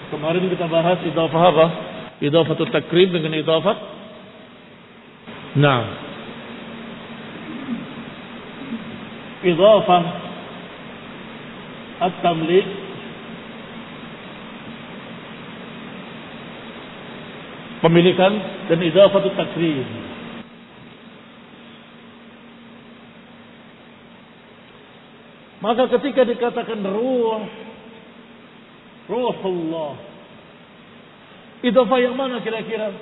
Kemarin kita bahas idafah apa? Idafatu takrim dengan idafat. Nah, idafah at-tamlik, pemilikan, dan idafatu takrim. Maka ketika dikatakan ruhullah, idafah yang mana kira-kira?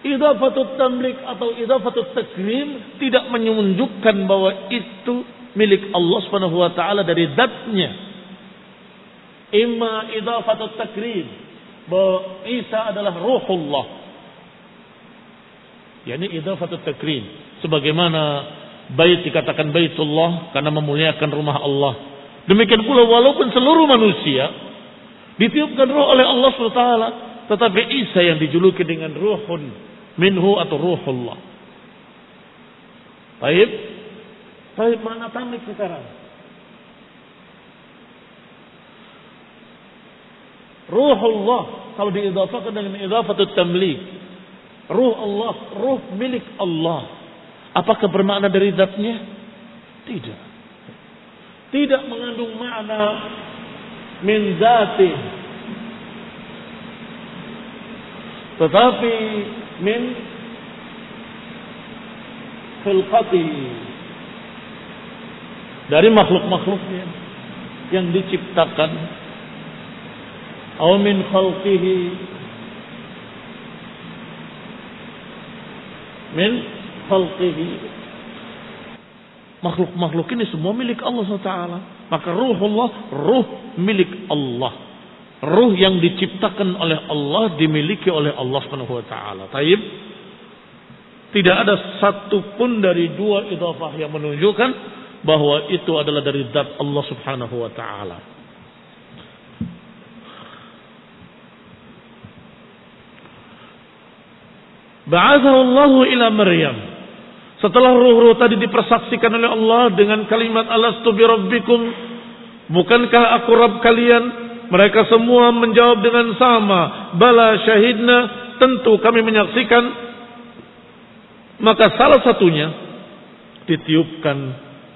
Idafatu tamlik atau idafatu takrim tidak menunjukkan bahwa itu milik Allah Subhanahu wa taala dari zatnya. Imma idafatu takrim, bahwa Isa adalah ruhullah, yakni idhafatut takrim, sebagaimana bait dikatakan baitullah karena memuliakan rumah Allah. Demikian pula walaupun seluruh manusia ditiupkan ruh oleh Allah SWT, tetapi Isa yang dijuluki dengan ruhun minhu atau ruhullah. Baik mana tamlik sekarang? Ruhullah kalau diidhafakan dengan idhafatut tamlik, ruh Allah, ruh milik Allah, apakah bermakna dari zatnya? Tidak. Tidak mengandung makna min zatih, tetapi min khilqatihi, dari makhluk-makhluknya yang diciptakan. Aw min khalqihi, min khalqihi, makhluk-makhluk ini semua milik Allah SWT. Maka ruhullah, ruh milik Allah, ruh yang diciptakan oleh Allah, dimiliki oleh Allah SWT. Taib, tidak ada satupun dari dua idhafah yang menunjukkan bahwa itu adalah dari zat Allah Subhanahu wa taala. Ba'athahu Allahu ila Maryam. Setelah ruh-ruh tadi dipersaksikan oleh Allah dengan kalimat alastu bi rabbikum, bukankah aku Rabb kalian? Mereka semua menjawab dengan sama, bala syahidna, tentu kami menyaksikan. Maka salah satunya ditiupkan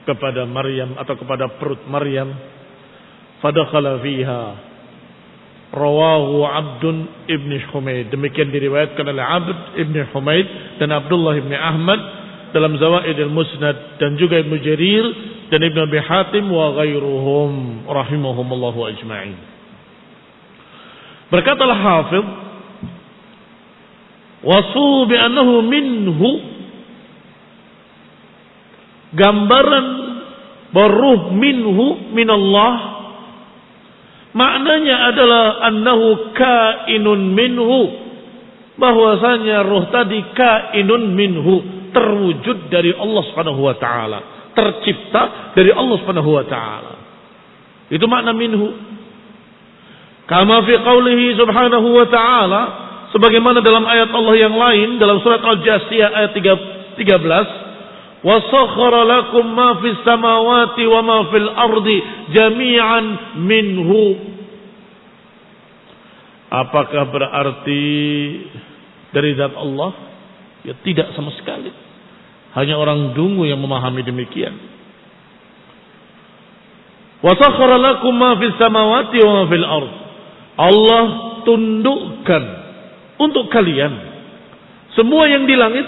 kepada Maryam atau kepada perut Maryam. Fadakhala fiha. Rawahu Abdun ibn Humaid. Demikian diriwayatkan oleh Abd ibn Humaid dan Abdullah ibn Ahmad dalam Zawaid al-Musnad, dan juga Ibnu Jarir dan Ibnu Abi Hatim wa ghairuhum rahimahumullahu ajma'in. Berkatalah Hafidh, wasu bi annahu minhu, gambaran baruh minhu minallah, maknanya adalah annahu kainun minhu, bahwasanya ruh tadi kainun minhu, terwujud dari Allah Subhanahu wa taala, tercipta dari Allah Subhanahu wa taala. Itu makna minhu. Kama fi qoulihi subhanahu wa ta'ala, sebagaimana dalam ayat Allah yang lain dalam surat Al-Jasiyah ayat 13, wa sakhkhara lakum ma fis samawati wa ma fil ardi jami'an minhu. Apakah berarti dari zat Allah? Ya tidak sama sekali. Hanya orang dungu yang memahami demikian. Wa sakhkhara lakum ma fis samawati wa ma fil ard. Allah tundukkan untuk kalian semua yang di langit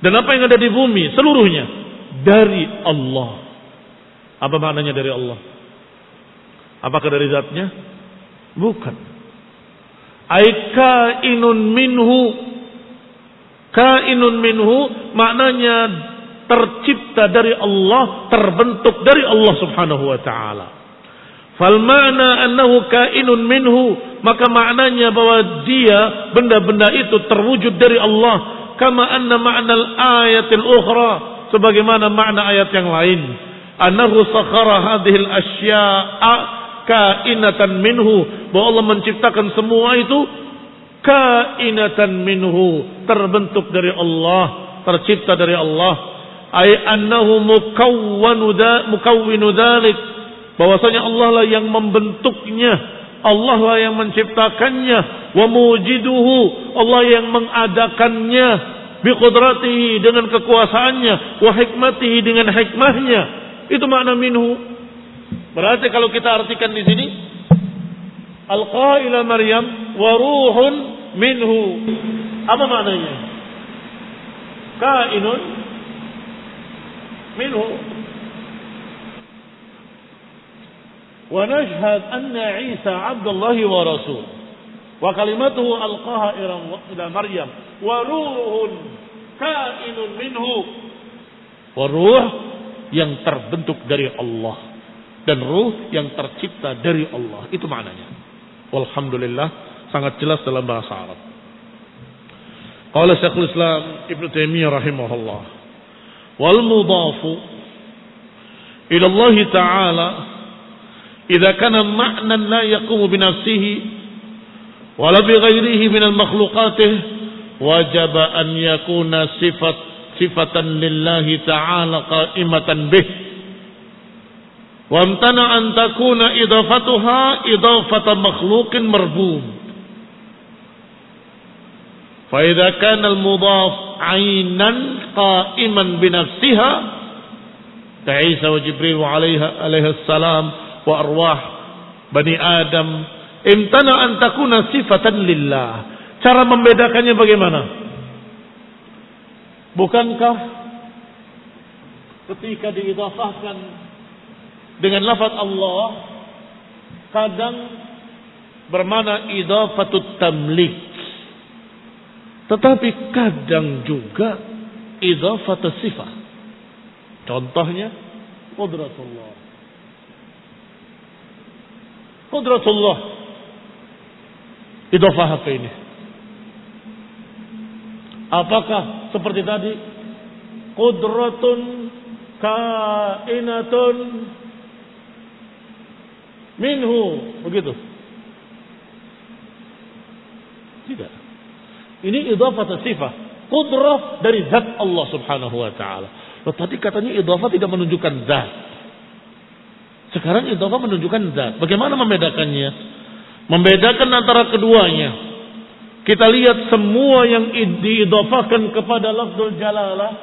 dan apa yang ada di bumi seluruhnya dari Allah. Apa maknanya dari Allah? Apakah dari zatnya? Bukan. Kainun minhu. Kainun minhu maknanya tercipta dari Allah, terbentuk dari Allah Subhanahu wa taala. Fal ma'na annahu kainun minhu, maka maknanya bahwa dia, benda-benda itu terwujud dari Allah. Kama anna ma'nal ayatil ukhra, sebagaimana makna ayat yang lain. Annahu sakhara hadhil asya'a kainatan minhu, bahwa Allah menciptakan semua itu kainatan minhu, terbentuk dari Allah, tercipta dari Allah. Ay annahu mukawwinu dzalik, bahwasanya Allah lah yang membentuknya, Allah lah yang menciptakannya, wa mujiduhu, Allah yang mengadakannya, bi qudratihi, dengan kekuasaannya, wa hikmatihi, dengan hikmahnya. Itu makna minhu. Berarti kalau kita artikan di sini, alqa ila Maryam wa ruhun minhu, apa maknanya? Kainun minhu. Wa nashhad anna Isa Abdullah wa Rasul wa kalimatuhu alqaha ila Maryam wa ruhun kainun minhu. Wa ruh yang terbentuk dari Allah dan ruh yang tercipta dari Allah. Itu maknanya. Walhamdulillah, sangat jelas dalam bahasa Arab. Qala Syekhul Islam Ibnu Taimiyah rahimahullah, wal mudhafu ila Allah Ta'ala idza kana ma'nan la yaqumu bi nafsihi wa la bi ghairihi min al makhluqatih wajaba an yakuna sifatan lillahi ta'ala qa'imatan bih wa amtana an takuna idafatuha idafata makhluqin marbub. Fa idza kana al mudhaf 'ainan qa'iman bi nafsiha ka Isa wa Jibril alaihi salam wa arwah bani Adam, imtana an takuna sifatan lillah. Cara membedakannya bagaimana? Bukankah ketika diidhafahkan dengan lafaz Allah kadang bermakna idhafatut tamlik, tetapi kadang juga idhafatut sifat. Contohnya qudratullah. Qudratullah idhafah apa ini? Apakah seperti tadi qudratun kainatun minhu, begitu? Tidak. Ini idhafah sifat. Qudrah dari zat Allah subhanahu wa ta'ala. Loh, tadi katanya idhafah tidak menunjukkan zat. Sekarang idhafah menunjukkan zat. Bagaimana membedakannya? Membedakan antara keduanya. Kita lihat semua yang diidhafahkan kepada lafzul jalalah.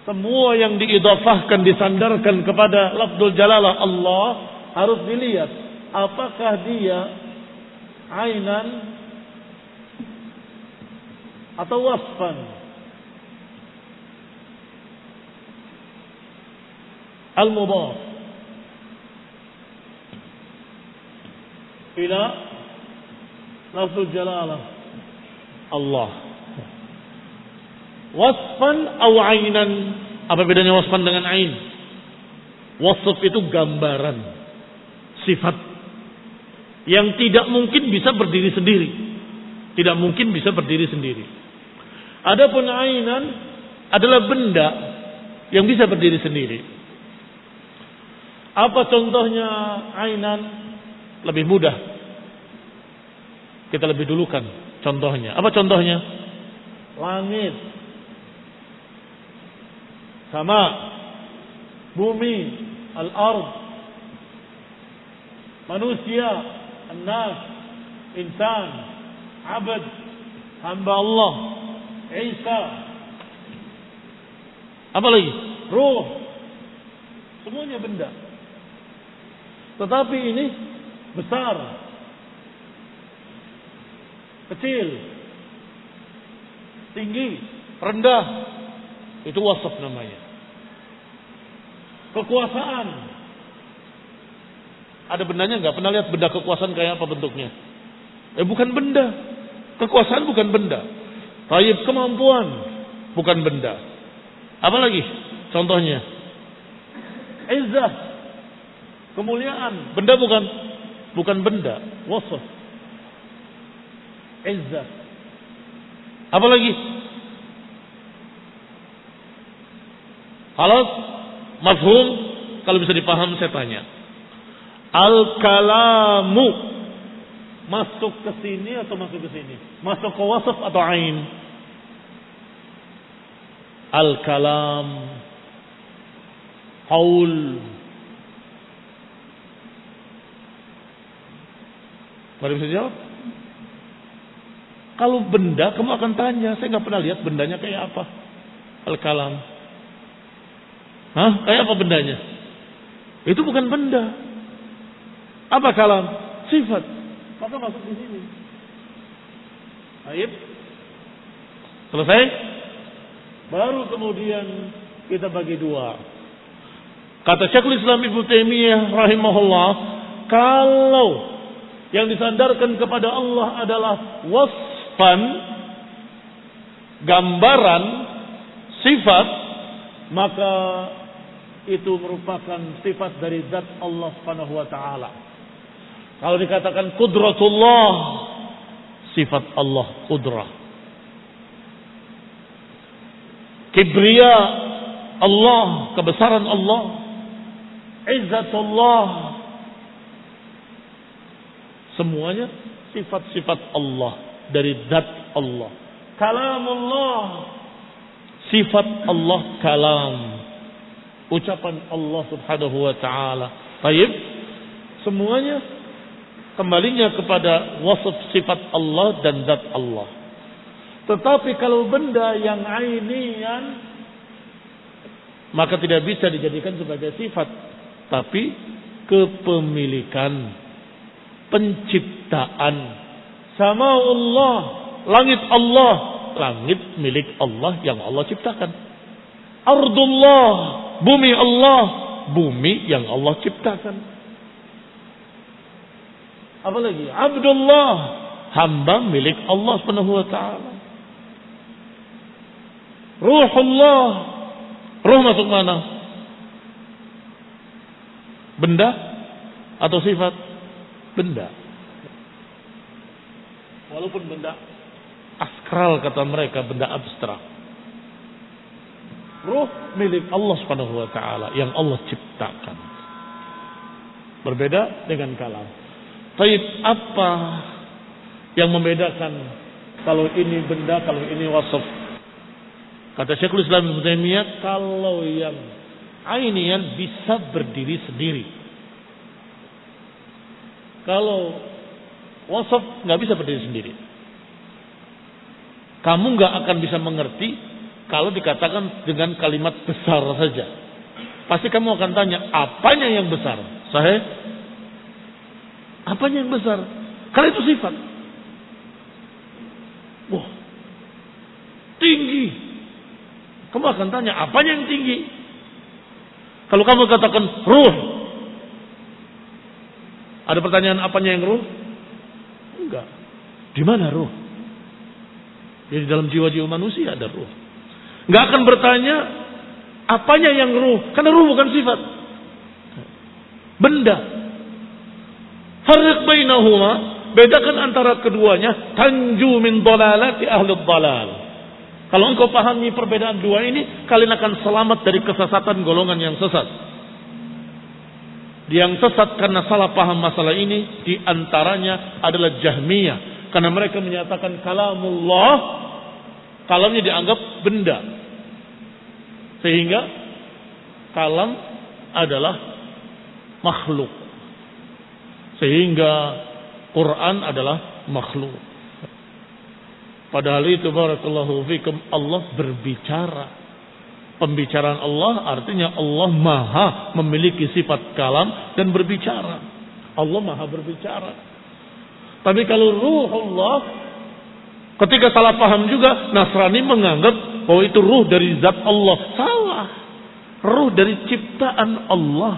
Semua yang diidhafahkan, disandarkan kepada lafzul jalalah Allah. Harus dilihat. Apakah dia ainan atau wasfan. Al-mudhaf ila lafzul jalalah Allah. Wasfan atau ainan. Apa bedanya wasfan dengan ain? Wasf itu gambaran, sifat yang tidak mungkin bisa berdiri sendiri. Tidak mungkin bisa berdiri sendiri. Adapun ainan adalah benda yang bisa berdiri sendiri. Apa contohnya ainan? Lebih mudah. Kita lebih dulukan contohnya. Apa contohnya? Langit, sama, bumi, al-ard, manusia, an-nas, insan, abad, hamba Allah, Isa, apa lagi? Ruh, semuanya benda. Tetapi ini besar, kecil, tinggi, rendah, itu wasaf namanya. Kekuasaan, ada bendanya nggak? Pernah lihat benda kekuasaan kayak apa bentuknya? Bukan benda. Kekuasaan bukan benda. Taib, kemampuan bukan benda. Apa lagi contohnya? Izzah, kemuliaan, benda bukan benda. Wasaf, izzah. Apa lagi? Halas, mafhum. Kalau bisa dipaham saya tanya. Al-kalamu masuk ke sini atau masuk ke sini? Masuk ke wasaf atau ain? Al-kalam, qaul. Mari bisa jawab. Kalau benda, kamu akan tanya. Saya nggak pernah lihat bendanya kayak apa. Al-kalam. Hah? Kayak apa bendanya? Itu bukan benda. Apa kalam? Sifat. Maka masuk di sini. Baik. Selesai? Baru kemudian kita bagi dua. Kata Syekhul Islam Ibnu Taimiyah rahimahullah, kalau yang disandarkan kepada Allah adalah wasfan, gambaran, sifat, maka itu merupakan sifat dari zat Allah Subhanahu wa taala. Kalau dikatakan qudratullah, sifat Allah qudrah. Kibriya Allah, kebesaran Allah. Izzatullah, semuanya sifat-sifat Allah dari zat Allah. Kalamullah, sifat Allah kalam, ucapan Allah subhanahu wa ta'ala. Baik, semuanya kembalinya kepada wasf sifat Allah dan zat Allah. Tetapi kalau benda yang ainian, maka tidak bisa dijadikan sebagai sifat, tapi kepemilikan, penciptaan. Sama Allah, langit Allah, langit milik Allah yang Allah ciptakan. Ardullah, bumi Allah, bumi yang Allah ciptakan. Apa lagi? Abdullah, hamba milik Allah Subhanahu wa taala. Ruhullah, ruh masuk mana? Benda atau sifat? Benda. Walaupun benda askral kata mereka, benda abstrak. Ruh milik Allah Subhanahu wa taala yang Allah ciptakan. Berbeda dengan kalam. Taib, apa yang membedakan kalau ini benda, kalau ini wasaf. Kata Syekhul Islam Ibnu Taimiyah, kalau yang ainian bisa berdiri sendiri. Kalau wasaf nggak bisa berdiri sendiri. Kamu nggak akan bisa mengerti kalau dikatakan dengan kalimat besar saja. Pasti kamu akan tanya, apanya yang besar? Sahih? Apanya yang besar? Karena itu sifat. Wah, tinggi. Kamu akan tanya, apanya yang tinggi? Kalau kamu katakan ruh, ada pertanyaan apanya yang ruh? Enggak. Di mana ruh? Di dalam jiwa-jiwa manusia ada ruh. Enggak akan bertanya apanya yang ruh, karena ruh bukan sifat. Benda. Farriq bainahuma, bedakan antara keduanya, tanju min dhalalati ahli dhalal. Kalau engkau pahami perbedaan dua ini, kalian akan selamat dari kesesatan golongan yang sesat. Yang sesat karena salah paham masalah ini di antaranya adalah Jahmiyah, karena mereka menyatakan kalamullah, kalamnya dianggap benda. Sehingga kalam adalah makhluk. Sehingga Quran adalah makhluk. Padahal itu barakallahu fikum, Allah berbicara. Pembicaraan Allah artinya Allah maha memiliki sifat kalam dan berbicara. Allah maha berbicara. Tapi kalau ruhullah, ketika salah paham juga, Nasrani menganggap bahwa itu ruh dari zat Allah. Salah. Ruh dari ciptaan Allah.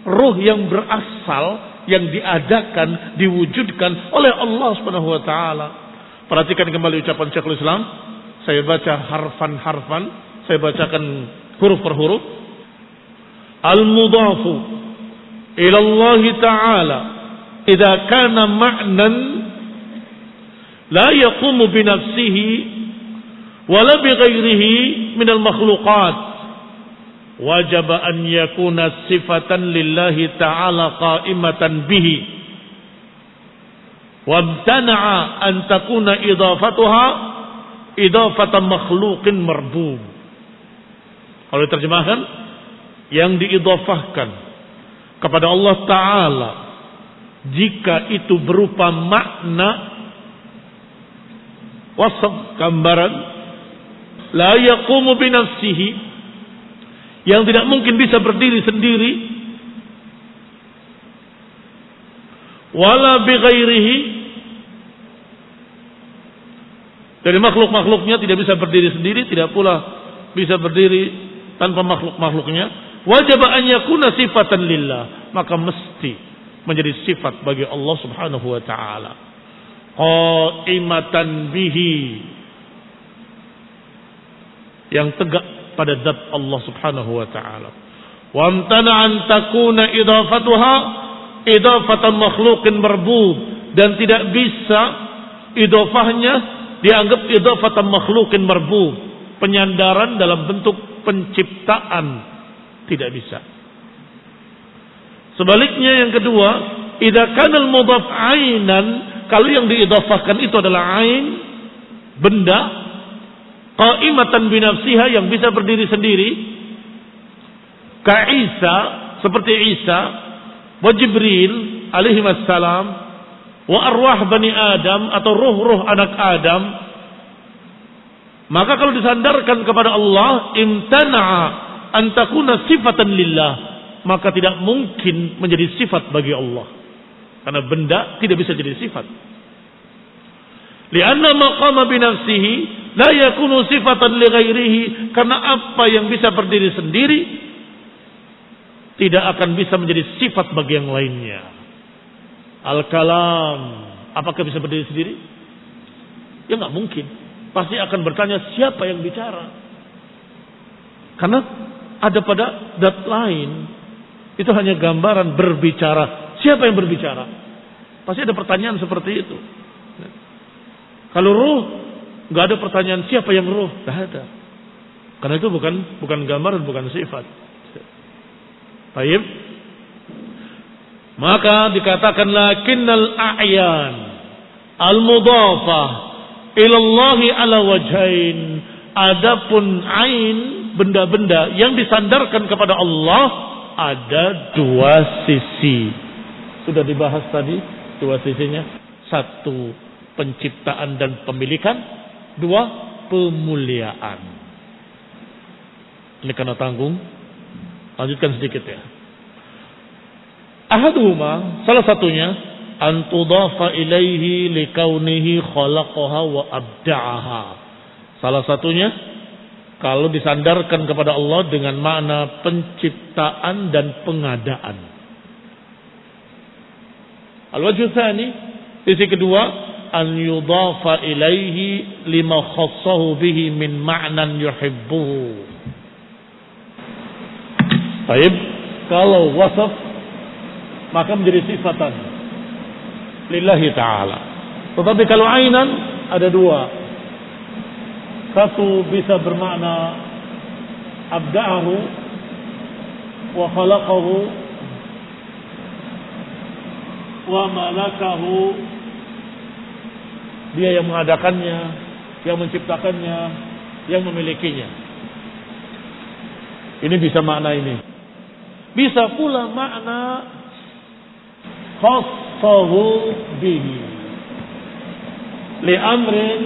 Ruh yang berasal, yang diadakan, diwujudkan oleh Allah Subhanahu wa taala. Perhatikan kembali ucapan Syekhul Islam. Saya baca harfan-harfan, saya bacakan huruf per huruf. Al-mudhafu ila Allah taala idza kana ma'nan la yaqumu bi nafsihi wala bi ghairihi min al-makhluqat, wajib an yakuna sifatan lillahi ta'ala qa'imatan bihi, wamtana'a an takuna idafatuha idafatan makhluqin marbub. Kalau diterjemahkan, yang diidafahkan kepada Allah Ta'ala, jika itu berupa makna wasaf, gambaran, la yaqumu bi nafsihi, yang tidak mungkin bisa berdiri sendiri, wala bi ghairihi, dari makhluk-makhluknya tidak bisa berdiri sendiri, tidak pula bisa berdiri tanpa makhluk-makhluknya, wajib an yakuna sifatan lillah, maka mesti menjadi sifat bagi Allah Subhanahu wa taala, qa'imatan bihi, yang tegak pada zat Allah Subhanahu wa taala. Wa amtana an takuna idafatuha idafatan makhluqin marbub, dan tidak bisa idafahnya dianggap idafatan makhluqin marbub, penyandaran dalam bentuk penciptaan, tidak bisa. Sebaliknya yang kedua, idza kana al-mudhaf 'ainan, kalau yang diidhafahkan itu adalah ain, benda, qa'imatan bi nafsiha, yang bisa berdiri sendiri, ka Isa, seperti Isa, wa Jibril alaihi wassalam, wa arwah bani Adam, atau ruh-ruh anak Adam, maka kalau disandarkan kepada Allah, imtana'a an takuna sifatan lillah, maka tidak mungkin menjadi sifat bagi Allah, karena benda tidak bisa jadi sifat. Lianna maqama bi nafsihi la yakunu sifatan li ghairihi, karena apa yang bisa berdiri sendiri tidak akan bisa menjadi sifat bagi yang lainnya. Al-kalam, apakah bisa berdiri sendiri? Ya nggak mungkin. Pasti akan bertanya siapa yang bicara, karena ada pada zat lain. Itu hanya gambaran berbicara. Siapa yang berbicara? Pasti ada pertanyaan seperti itu. Kalau ruh, nggak ada pertanyaan siapa yang ruh, nggak ada. Karena itu bukan gambaran, bukan sifat. Baik. Maka dikatakan lakinnal a'yan al-mudhafah ilallahi ala wajhain. Adapun ain, benda-benda yang disandarkan kepada Allah ada dua sisi. Sudah dibahas tadi dua sisinya. Satu, penciptaan dan pemilikan. Dua, pemuliaan. Ini karena tanggung. Lanjutkan sedikit ya. Ahaduhuma, salah satunya, an tudafa ilaihi likaunihi khalaqaha wa abda'aha. Salah satunya, kalau disandarkan kepada Allah dengan makna penciptaan dan pengadaan. Al-wajhu tsani, sisi kedua, an yudafa ilaihi lima khassahu bihi min ma'nan yuhibbuhu. Baik, kalau wasaf maka menjadi sifatan lillahi ta'ala. Tetapi kalau ainan ada dua. Satu bisa bermakna abda'ahu wa khalaqahu wa malakahu. Dia yang mengadakannya, yang menciptakannya, yang memilikinya. Ini bisa makna ini. Bisa pula makna khassahu bihi li amrin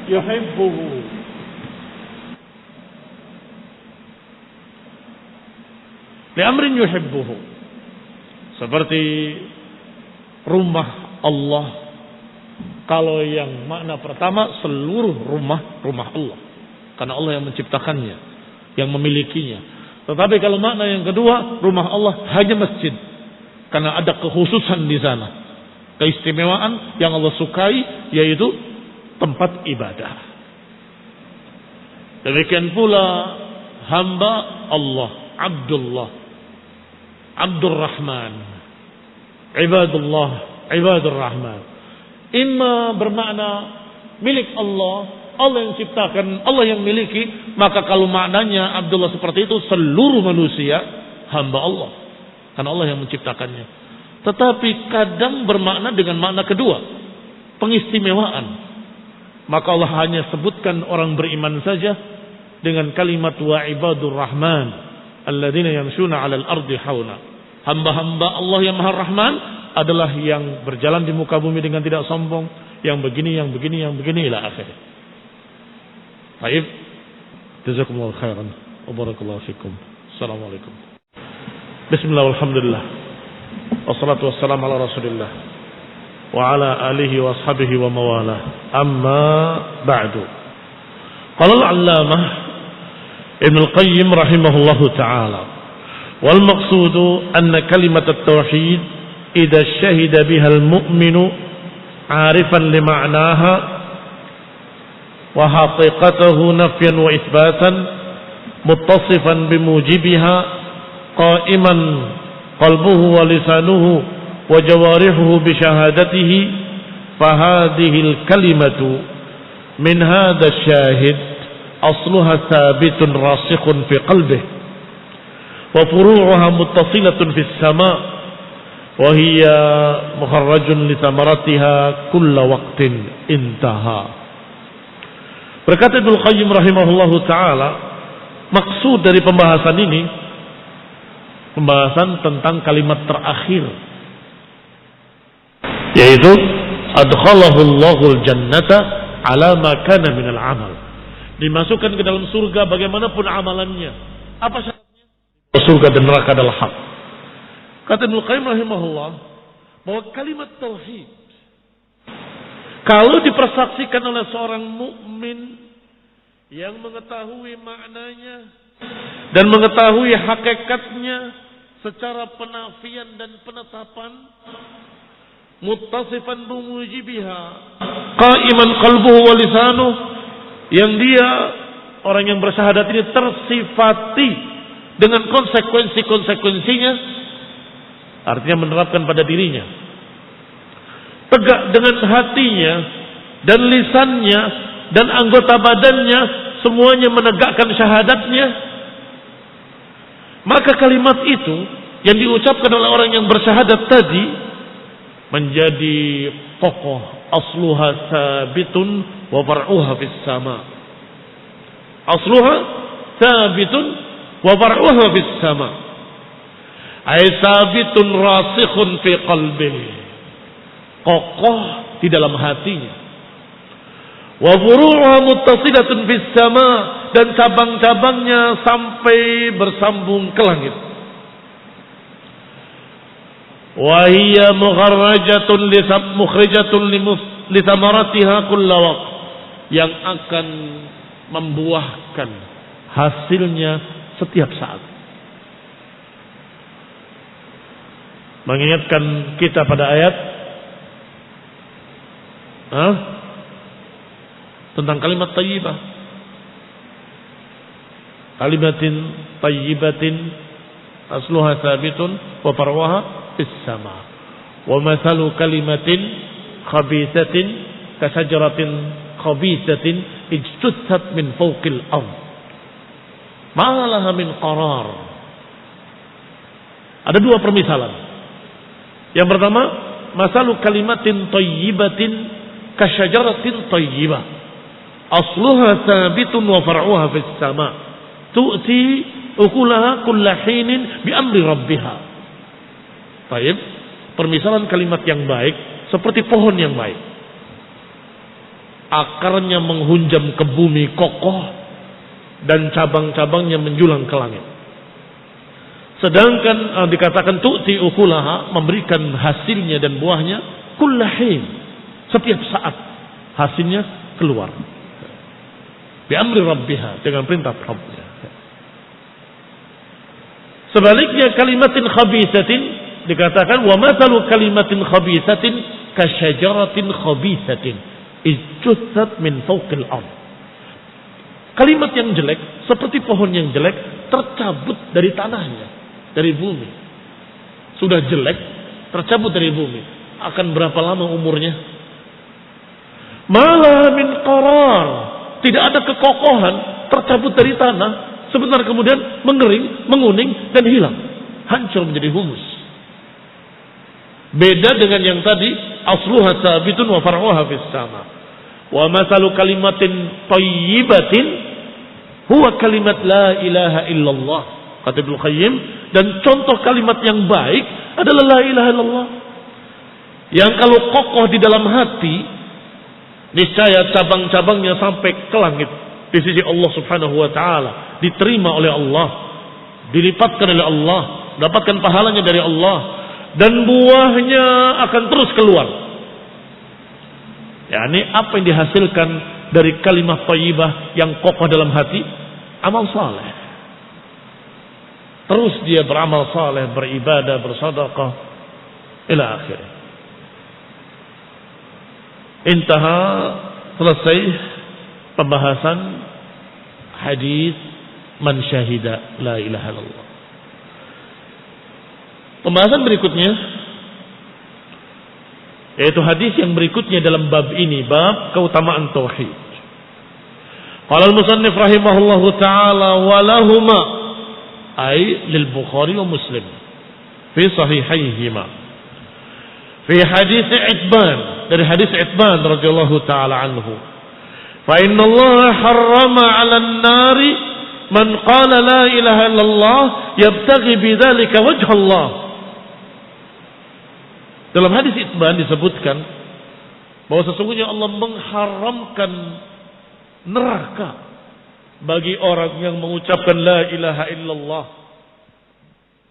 yuhibbuhu. Li amrin yuhibbuhu. Seperti rumah Allah. Kalau yang makna pertama, seluruh rumah Allah. Karena Allah yang menciptakannya, yang memilikinya. Tetapi kalau makna yang kedua, rumah Allah hanya masjid. Karena ada kekhususan di sana. Keistimewaan yang Allah sukai, yaitu tempat ibadah. Demikian pula hamba Allah, Abdullah, Abdurrahman, Ibadullah, Ibadur Rahman. Imma bermakna milik Allah, Allah yang ciptakan, Allah yang miliki. Maka kalau maknanya Abdullah seperti itu, seluruh manusia hamba Allah, karena Allah yang menciptakannya. Tetapi kadang bermakna dengan makna kedua, pengistimewaan. Maka Allah hanya sebutkan orang beriman saja dengan kalimat wa ibadur rahman alladzina yamshuna 'alal ardi hauna. Hamba-hamba Allah yang Maha Rahman adalah yang berjalan di muka bumi dengan tidak sombong, yang begini, yang begini, yang begini ila akhirih. Baik. Jazakumullahu khairan wa barakallahu fikum. Assalamualaikum. Bismillah walhamdulillah. Wassalatu wassalamu ala Rasulillah wa ala alihi wa ashabihi wa mawalah. Amma ba'du. Qala al-'allamah Ibn al-Qayyim rahimahullahu ta'ala, wal maqsudu anna kalimat at-tauhid idza syahida biha al-mu'minu 'arifan li ma'naha wa haqiqatahu nafyan wa itsbatan muttasifan bimujibiha qa'iman qalbuhu wa lisanuhu wa jawarihuhu bi syahadatihi fahadhihi al-kalimatu min hadha ash-shahid asluha thabitun rasikhun fi qalbihi wa furu'uha muttasilatun fis sama' wa hiya mukharrajun li thamaratiha kulla waqtin intaha. Berkata Ibnu Qayyim rahimahullahu ta'ala, maksud dari pembahasan ini, pembahasan tentang kalimat terakhir, yaitu adkhalahu Allahul jannata ala ma kana minal amal. Dimasukkan ke dalam surga bagaimanapun amalannya. Apa syaratnya? Surga dan neraka adalah hak. Kata Ibnu Qayyim rahimahullah bahwa kalimat tauhid kalau dipersaksikan oleh seorang mukmin yang mengetahui maknanya dan mengetahui hakikatnya secara penafian dan penetapan, muttasifan bimujibiha qa'iman qalbuhu wa lisanuhu, yang dia orang yang bersyahadat ini tersifati dengan konsekuensi-konsekuensinya, artinya menerapkan pada dirinya, tegak dengan hatinya dan lisannya dan anggota badannya, semuanya menegakkan syahadatnya. Maka kalimat itu yang diucapkan oleh orang yang bersyahadat tadi menjadi kokoh, asluha sabitun wa far'uha fis sama. Asluha sabitun wa far'uha fis sama. Ay sabitun rasikhun fi qalbihi. Kokoh di dalam hatinya. Wa furu'uha muttasilatun fis sama, dan cabang-cabangnya sampai bersambung ke langit. Wa hiya mukhrijatun li thamaratiha kulla waqt, yang akan membuahkan hasilnya setiap saat. Mengingatkan kita pada ayat tentang kalimat thayyibah. Kalimatin thayyibatin asluha thabitun wa far'uha fis sama. Wa mathalu kalimatin khabithatin kasajaratin khabithatin ijtutsat min fawqil ard ma laha min qarar. Ada dua permisalan. Yang pertama, masalu kalimatin thayyibatin kasajaratin thayyibah asluha thabitun wa far'uha fis sama tu'ti ukulaha kulla hinin bi amri rabbiha. Baik, permisalan kalimat yang baik seperti pohon yang baik. Akarnya menghunjam ke bumi kokoh dan cabang-cabangnya menjulang ke langit. Sedangkan dikatakan tu'ti ukulaha, memberikan hasilnya dan buahnya kulla hin, setiap saat hasilnya keluar. Bi amri rabbiha, dengan perintah Rabbnya. Sebaliknya kalimatin khabithatin dikatakan wa mathalu kalimatin khabithatin kasyajaratin khabithatin ijtutsat min fawqil ard. Kalimat yang jelek seperti pohon yang jelek tercabut dari tanahnya, dari bumi. Sudah jelek tercabut dari bumi. Akan berapa lama umurnya? Malah min qarar. Tidak ada kekokohan, tercabut dari tanah. Sebentar kemudian mengering, menguning dan hilang. Hancur menjadi humus. Beda dengan yang tadi, asluha sabitun wa far'uha fis sama. Wa mathalu kalimatin thayyibatin huwa kalimat la ilaha illallah. Kata Ibnu Qayyim, dan contoh kalimat yang baik adalah la ilaha illallah. Yang kalau kokoh di dalam hati, niscaya cabang-cabangnya sampai ke langit di sisi Allah Subhanahu wa taala, diterima oleh Allah, dilipatkan oleh Allah, dapatkan pahalanya dari Allah, dan buahnya akan terus keluar. Yani apa yang dihasilkan dari kalimat thayyibah yang kokoh dalam hati? Amal saleh. Terus dia beramal saleh, beribadah, bersedekah ila akhirih. Intaha, selesai pembahasan hadis man syahida la ilaha illallah. Pembahasan berikutnya yaitu hadis yang berikutnya dalam bab ini, bab keutamaan tauhid. Qala al-musannif rahimahullahu taala wa lahuma ay lil Bukhari wa Muslim fi sahihaihima fi hadis Itban, dari hadis Itban radhiyallahu taala anhu, fa inna Allah harrama 'alan nari man qala la ilaha illallah yabtaghi bidzalika wajha Allah. Dalam hadis Itban disebutkan bahwa sesungguhnya Allah mengharamkan neraka bagi orang yang mengucapkan la ilaha illallah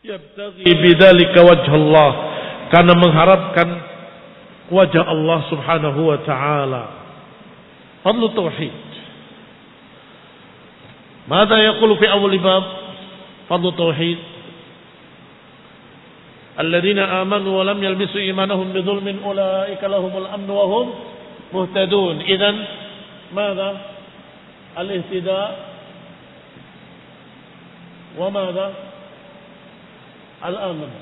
yabtaghi bidzalika wajha Allah, karena mengharapkan wajah Allah Subhanahu wa taala. Fadlu tauhid. Mada yaqulu fi awal bab fadlu tauhid? Alladzina amanu wa lam yalbisu imanahum bidzulmin ulaika lahumul amnu wa hum muhtadun. Idzan mada al-ihtida wa mada al-aman.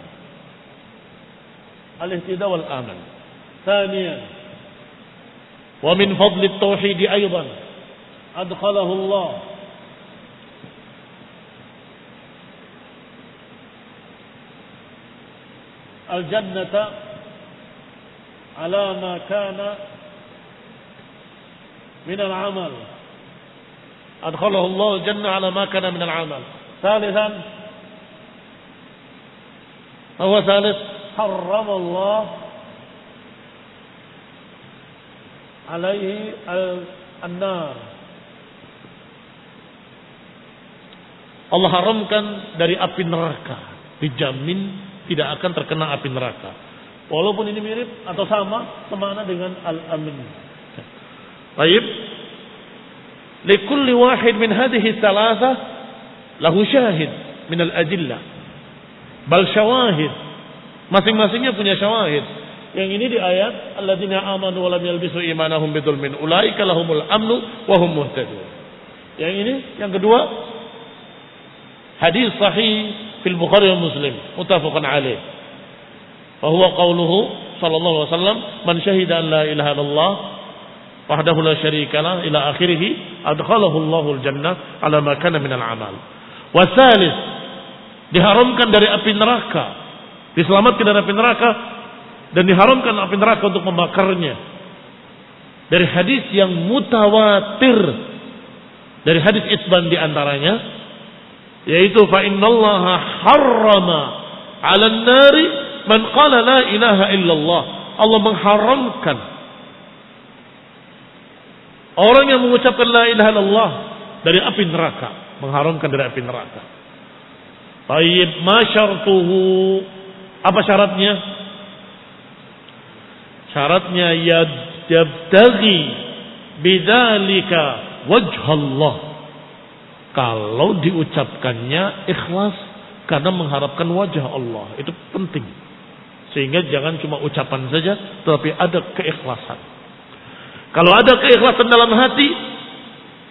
Al-ihtida wal aman. ثانيا ومن فضل التوحيد أيضا أدخله الله الجنة على ما كان minal amal. Adkhalahu Allah jannah ala ma kana minal amal. Thalithan, huwa thalith, harrama Allah alaihi an-nar. Allah haramkan dari api neraka, dijamin tidak akan terkena api neraka. Walaupun ini mirip atau sama semana dengan al-amin. Baik. Likulli wahid min hadhihi thalatha lahu syahid min al-adillah. Bal syawahid. Masing-masingnya punya syawahid. Yang ini di ayat alladzina amanu wa lam yalbisu imanahum bidzulmin ulaika lahumul amnu wa hum muhtadun. Yang ini yang kedua hadis sahih fil Bukhari wa Muslim muttafaqun alaih. Wa huwa qauluhu sallallahu alaihi wasallam man syahida an la ilaha illallah wahdahu la syarika lah ila akhirih adkhalahu Allahul jannah ala ma kana minal amal. Wa tsalits diharamkan dari api neraka, diselamatkan dari api neraka dan diharamkan api neraka untuk membakarnya. Dari hadis yang mutawatir, dari hadis Itsban di antaranya, yaitu fa innallaha harrama 'alan nari man qala la ilaha illallah. Allah mengharamkan orang yang mengucapkan la ilaha illallah dari api neraka, mengharamkan dari api neraka. Tayyib, ma syartuhu? Apa syaratnya? Syaratnya yabtaghi bidzalika wajhallah. Kalau diucapkannya ikhlas karena mengharapkan wajah Allah, itu penting. Sehingga jangan cuma ucapan saja, tetapi ada keikhlasan. Kalau ada keikhlasan dalam hati,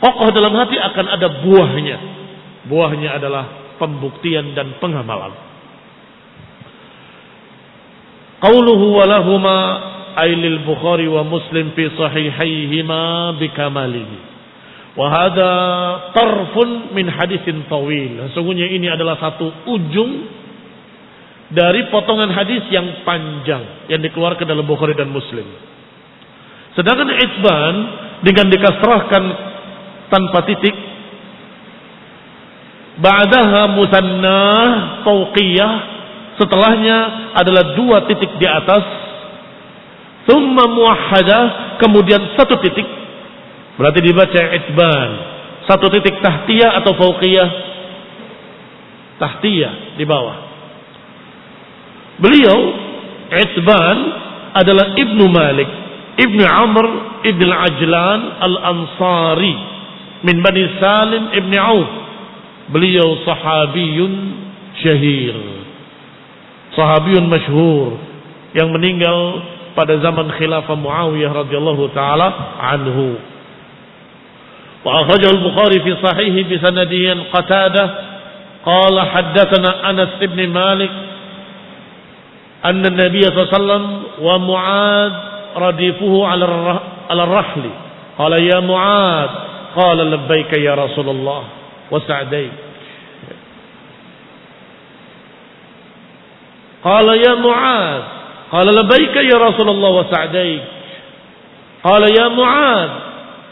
kokoh dalam hati, akan ada buahnya. Buahnya adalah pembuktian dan pengamalan. Qauluhu wa lahuma ay lil Bukhari wa Muslim fi sahihaihima bikamalihi. Wa hadha tarfun min haditsin tawil. Sesungguhnya ini adalah satu ujung dari potongan hadis yang panjang yang dikeluarkan dalam Bukhari dan Muslim. Sedangkan Itsban dengan dikasrahkan tanpa titik, ba'daha musannah fauqiyah, setelahnya adalah dua titik di atas, thumma muwahhadah, kemudian satu titik, berarti dibaca Itsban, satu titik tahtiyah atau fauqiyah? Tahtiyah, di bawah. Beliau Itsban adalah Ibnu Malik Ibnu Amr Ibn Ajlan Al-Ansari min Bani Salim Ibn Auf. Beliau sahabiyun syahir, sahabiyun masyhur yang meninggal pada zaman khilafah Muawiyah radhiyallahu taala anhu. Wa akhrajahu al-Bukhari fi sahihi bi sanadihi Qatadah qala haddatsana Anas ibn Malik anna an-nabiy sallallahu alaihi wasallam wa Mu'ad radifuhu ala ar-rahli qala ya Mu'ad qala labbaika ya Rasulullah wa sa'dayk qala ya Mu'ad qala labbaika ya Rasulullah wa sa'dayk qala ya Mu'ad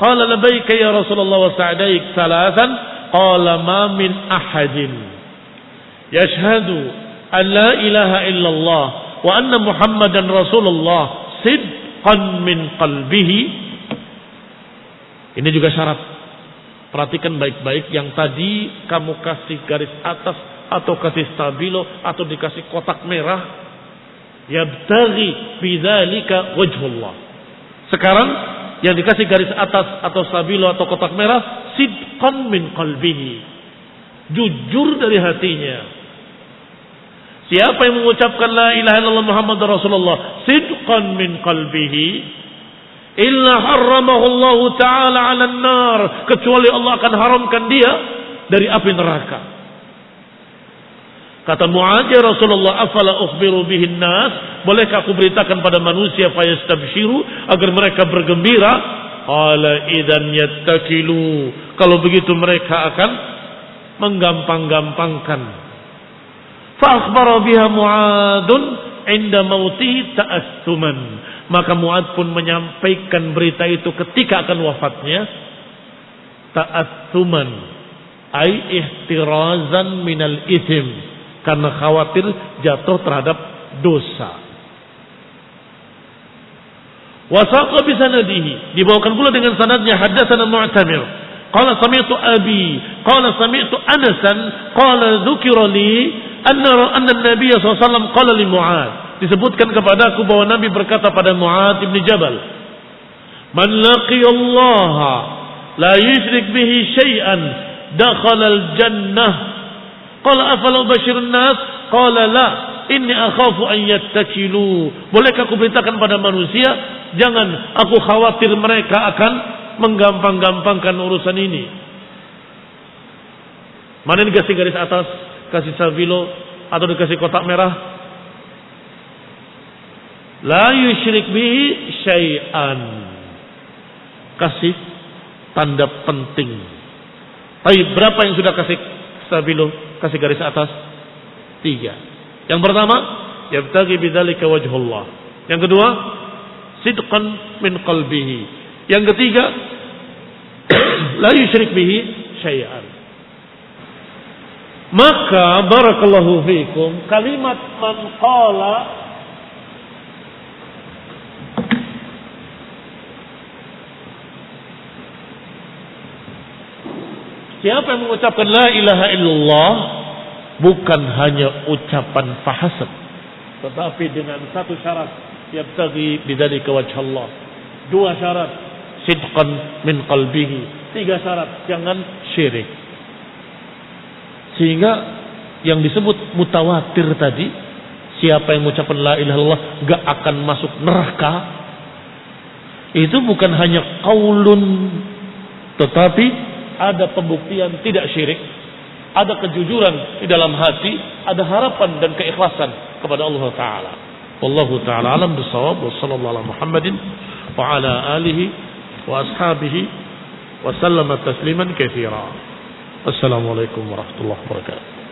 qala labbaika ya Rasulullah wa sa'dayk thalathan qala ma min ahadin yashhadu an la ilaha illallah wa anna Muhammadan Rasulullah sidqan min qalbihi. Ini juga syarat. Perhatikan baik-baik yang tadi kamu kasih garis atas atau kasih stabilo atau dikasih kotak merah. Yabtaghi bidzalika wajhullah. Sekarang yang dikasih garis atas atau stabilo atau kotak merah, sidqan min qalbihi. Jujur dari hatinya. Siapa yang mengucapkan la ilaha illallah Muhammadur Rasulullah sidqan min qalbihi illa harramahu Allah taala 'alan nar, kecuali Allah akan haramkan dia dari api neraka. Kata Mu'adz, ya Rasulullah, afala ukhbiru bihin nas, bolehkah aku beritakan pada manusia fayastabshiru, agar mereka bergembira? Qala idzan yattakilu, kalau begitu mereka akan menggampang-gampangkan. Fa akhbara biha Mu'adzun 'inda mautihi ta'assuman, Maka Mu'adz pun menyampaikan berita itu ketika akan wafatnya. Ta'atsuman ai ihtirazan minal ithim, karena khawatir jatuh terhadap dosa. Wasaqa bi sanadihi, dibawakan pula dengan sanadnya. Haddatsana Mu'tamir qala sami'tu abi qala sami'tu Anasan qala dzukira li anna an-nabiy sallallahu alaihi wasallam qala li Mu'adz, disebutkan kepadaku bahwa Nabi berkata pada Mu'adz bin Jabal, man laqiyallaha la yusyrik bihi syai'an dakhala al-jannah. Qala afala ubashirun nas? Qala la, inni akhafu an yattakilu. Bolehkah aku beritakan pada manusia, jangan, aku khawatir mereka akan menggampang-gampangkan urusan ini. Mana dikasih garis atas, kasih stabilo, atau dikasih kotak merah? La yusyrik bihi syai'an, kasih tanda penting. Tapi berapa yang sudah kasih stabilo, kasih garis atas? 3. Yang pertama, yabtaghi bidzalika wajhullah. Yang kedua, sidqan min qalbihi. Yang ketiga, la yusyrik bihi syai'an. Maka barakallahu fiikum, kalimat man qala, siapa yang mengucapkan la ilaha illallah, bukan hanya ucapan fahasab, tetapi dengan satu syarat, yabtaghi bidzalika wajhallah. 2 syarat, sidqan min qalbihi. 3 syarat, jangan syirik. Sehingga yang disebut mutawatir tadi, siapa yang mengucapkan la ilaha illallah gak akan masuk neraka, itu bukan hanya qaulun, tetapi ada pembuktian tidak syirik, ada kejujuran di dalam hati, ada harapan dan keikhlasan kepada Allah Ta'ala. Wallahu ta'ala alam bisawab. Wa sallallahu ala Muhammadin wa ala alihi wa ashabihi wa sallama tasliman katsira. Assalamualaikum warahmatullahi wabarakatuh.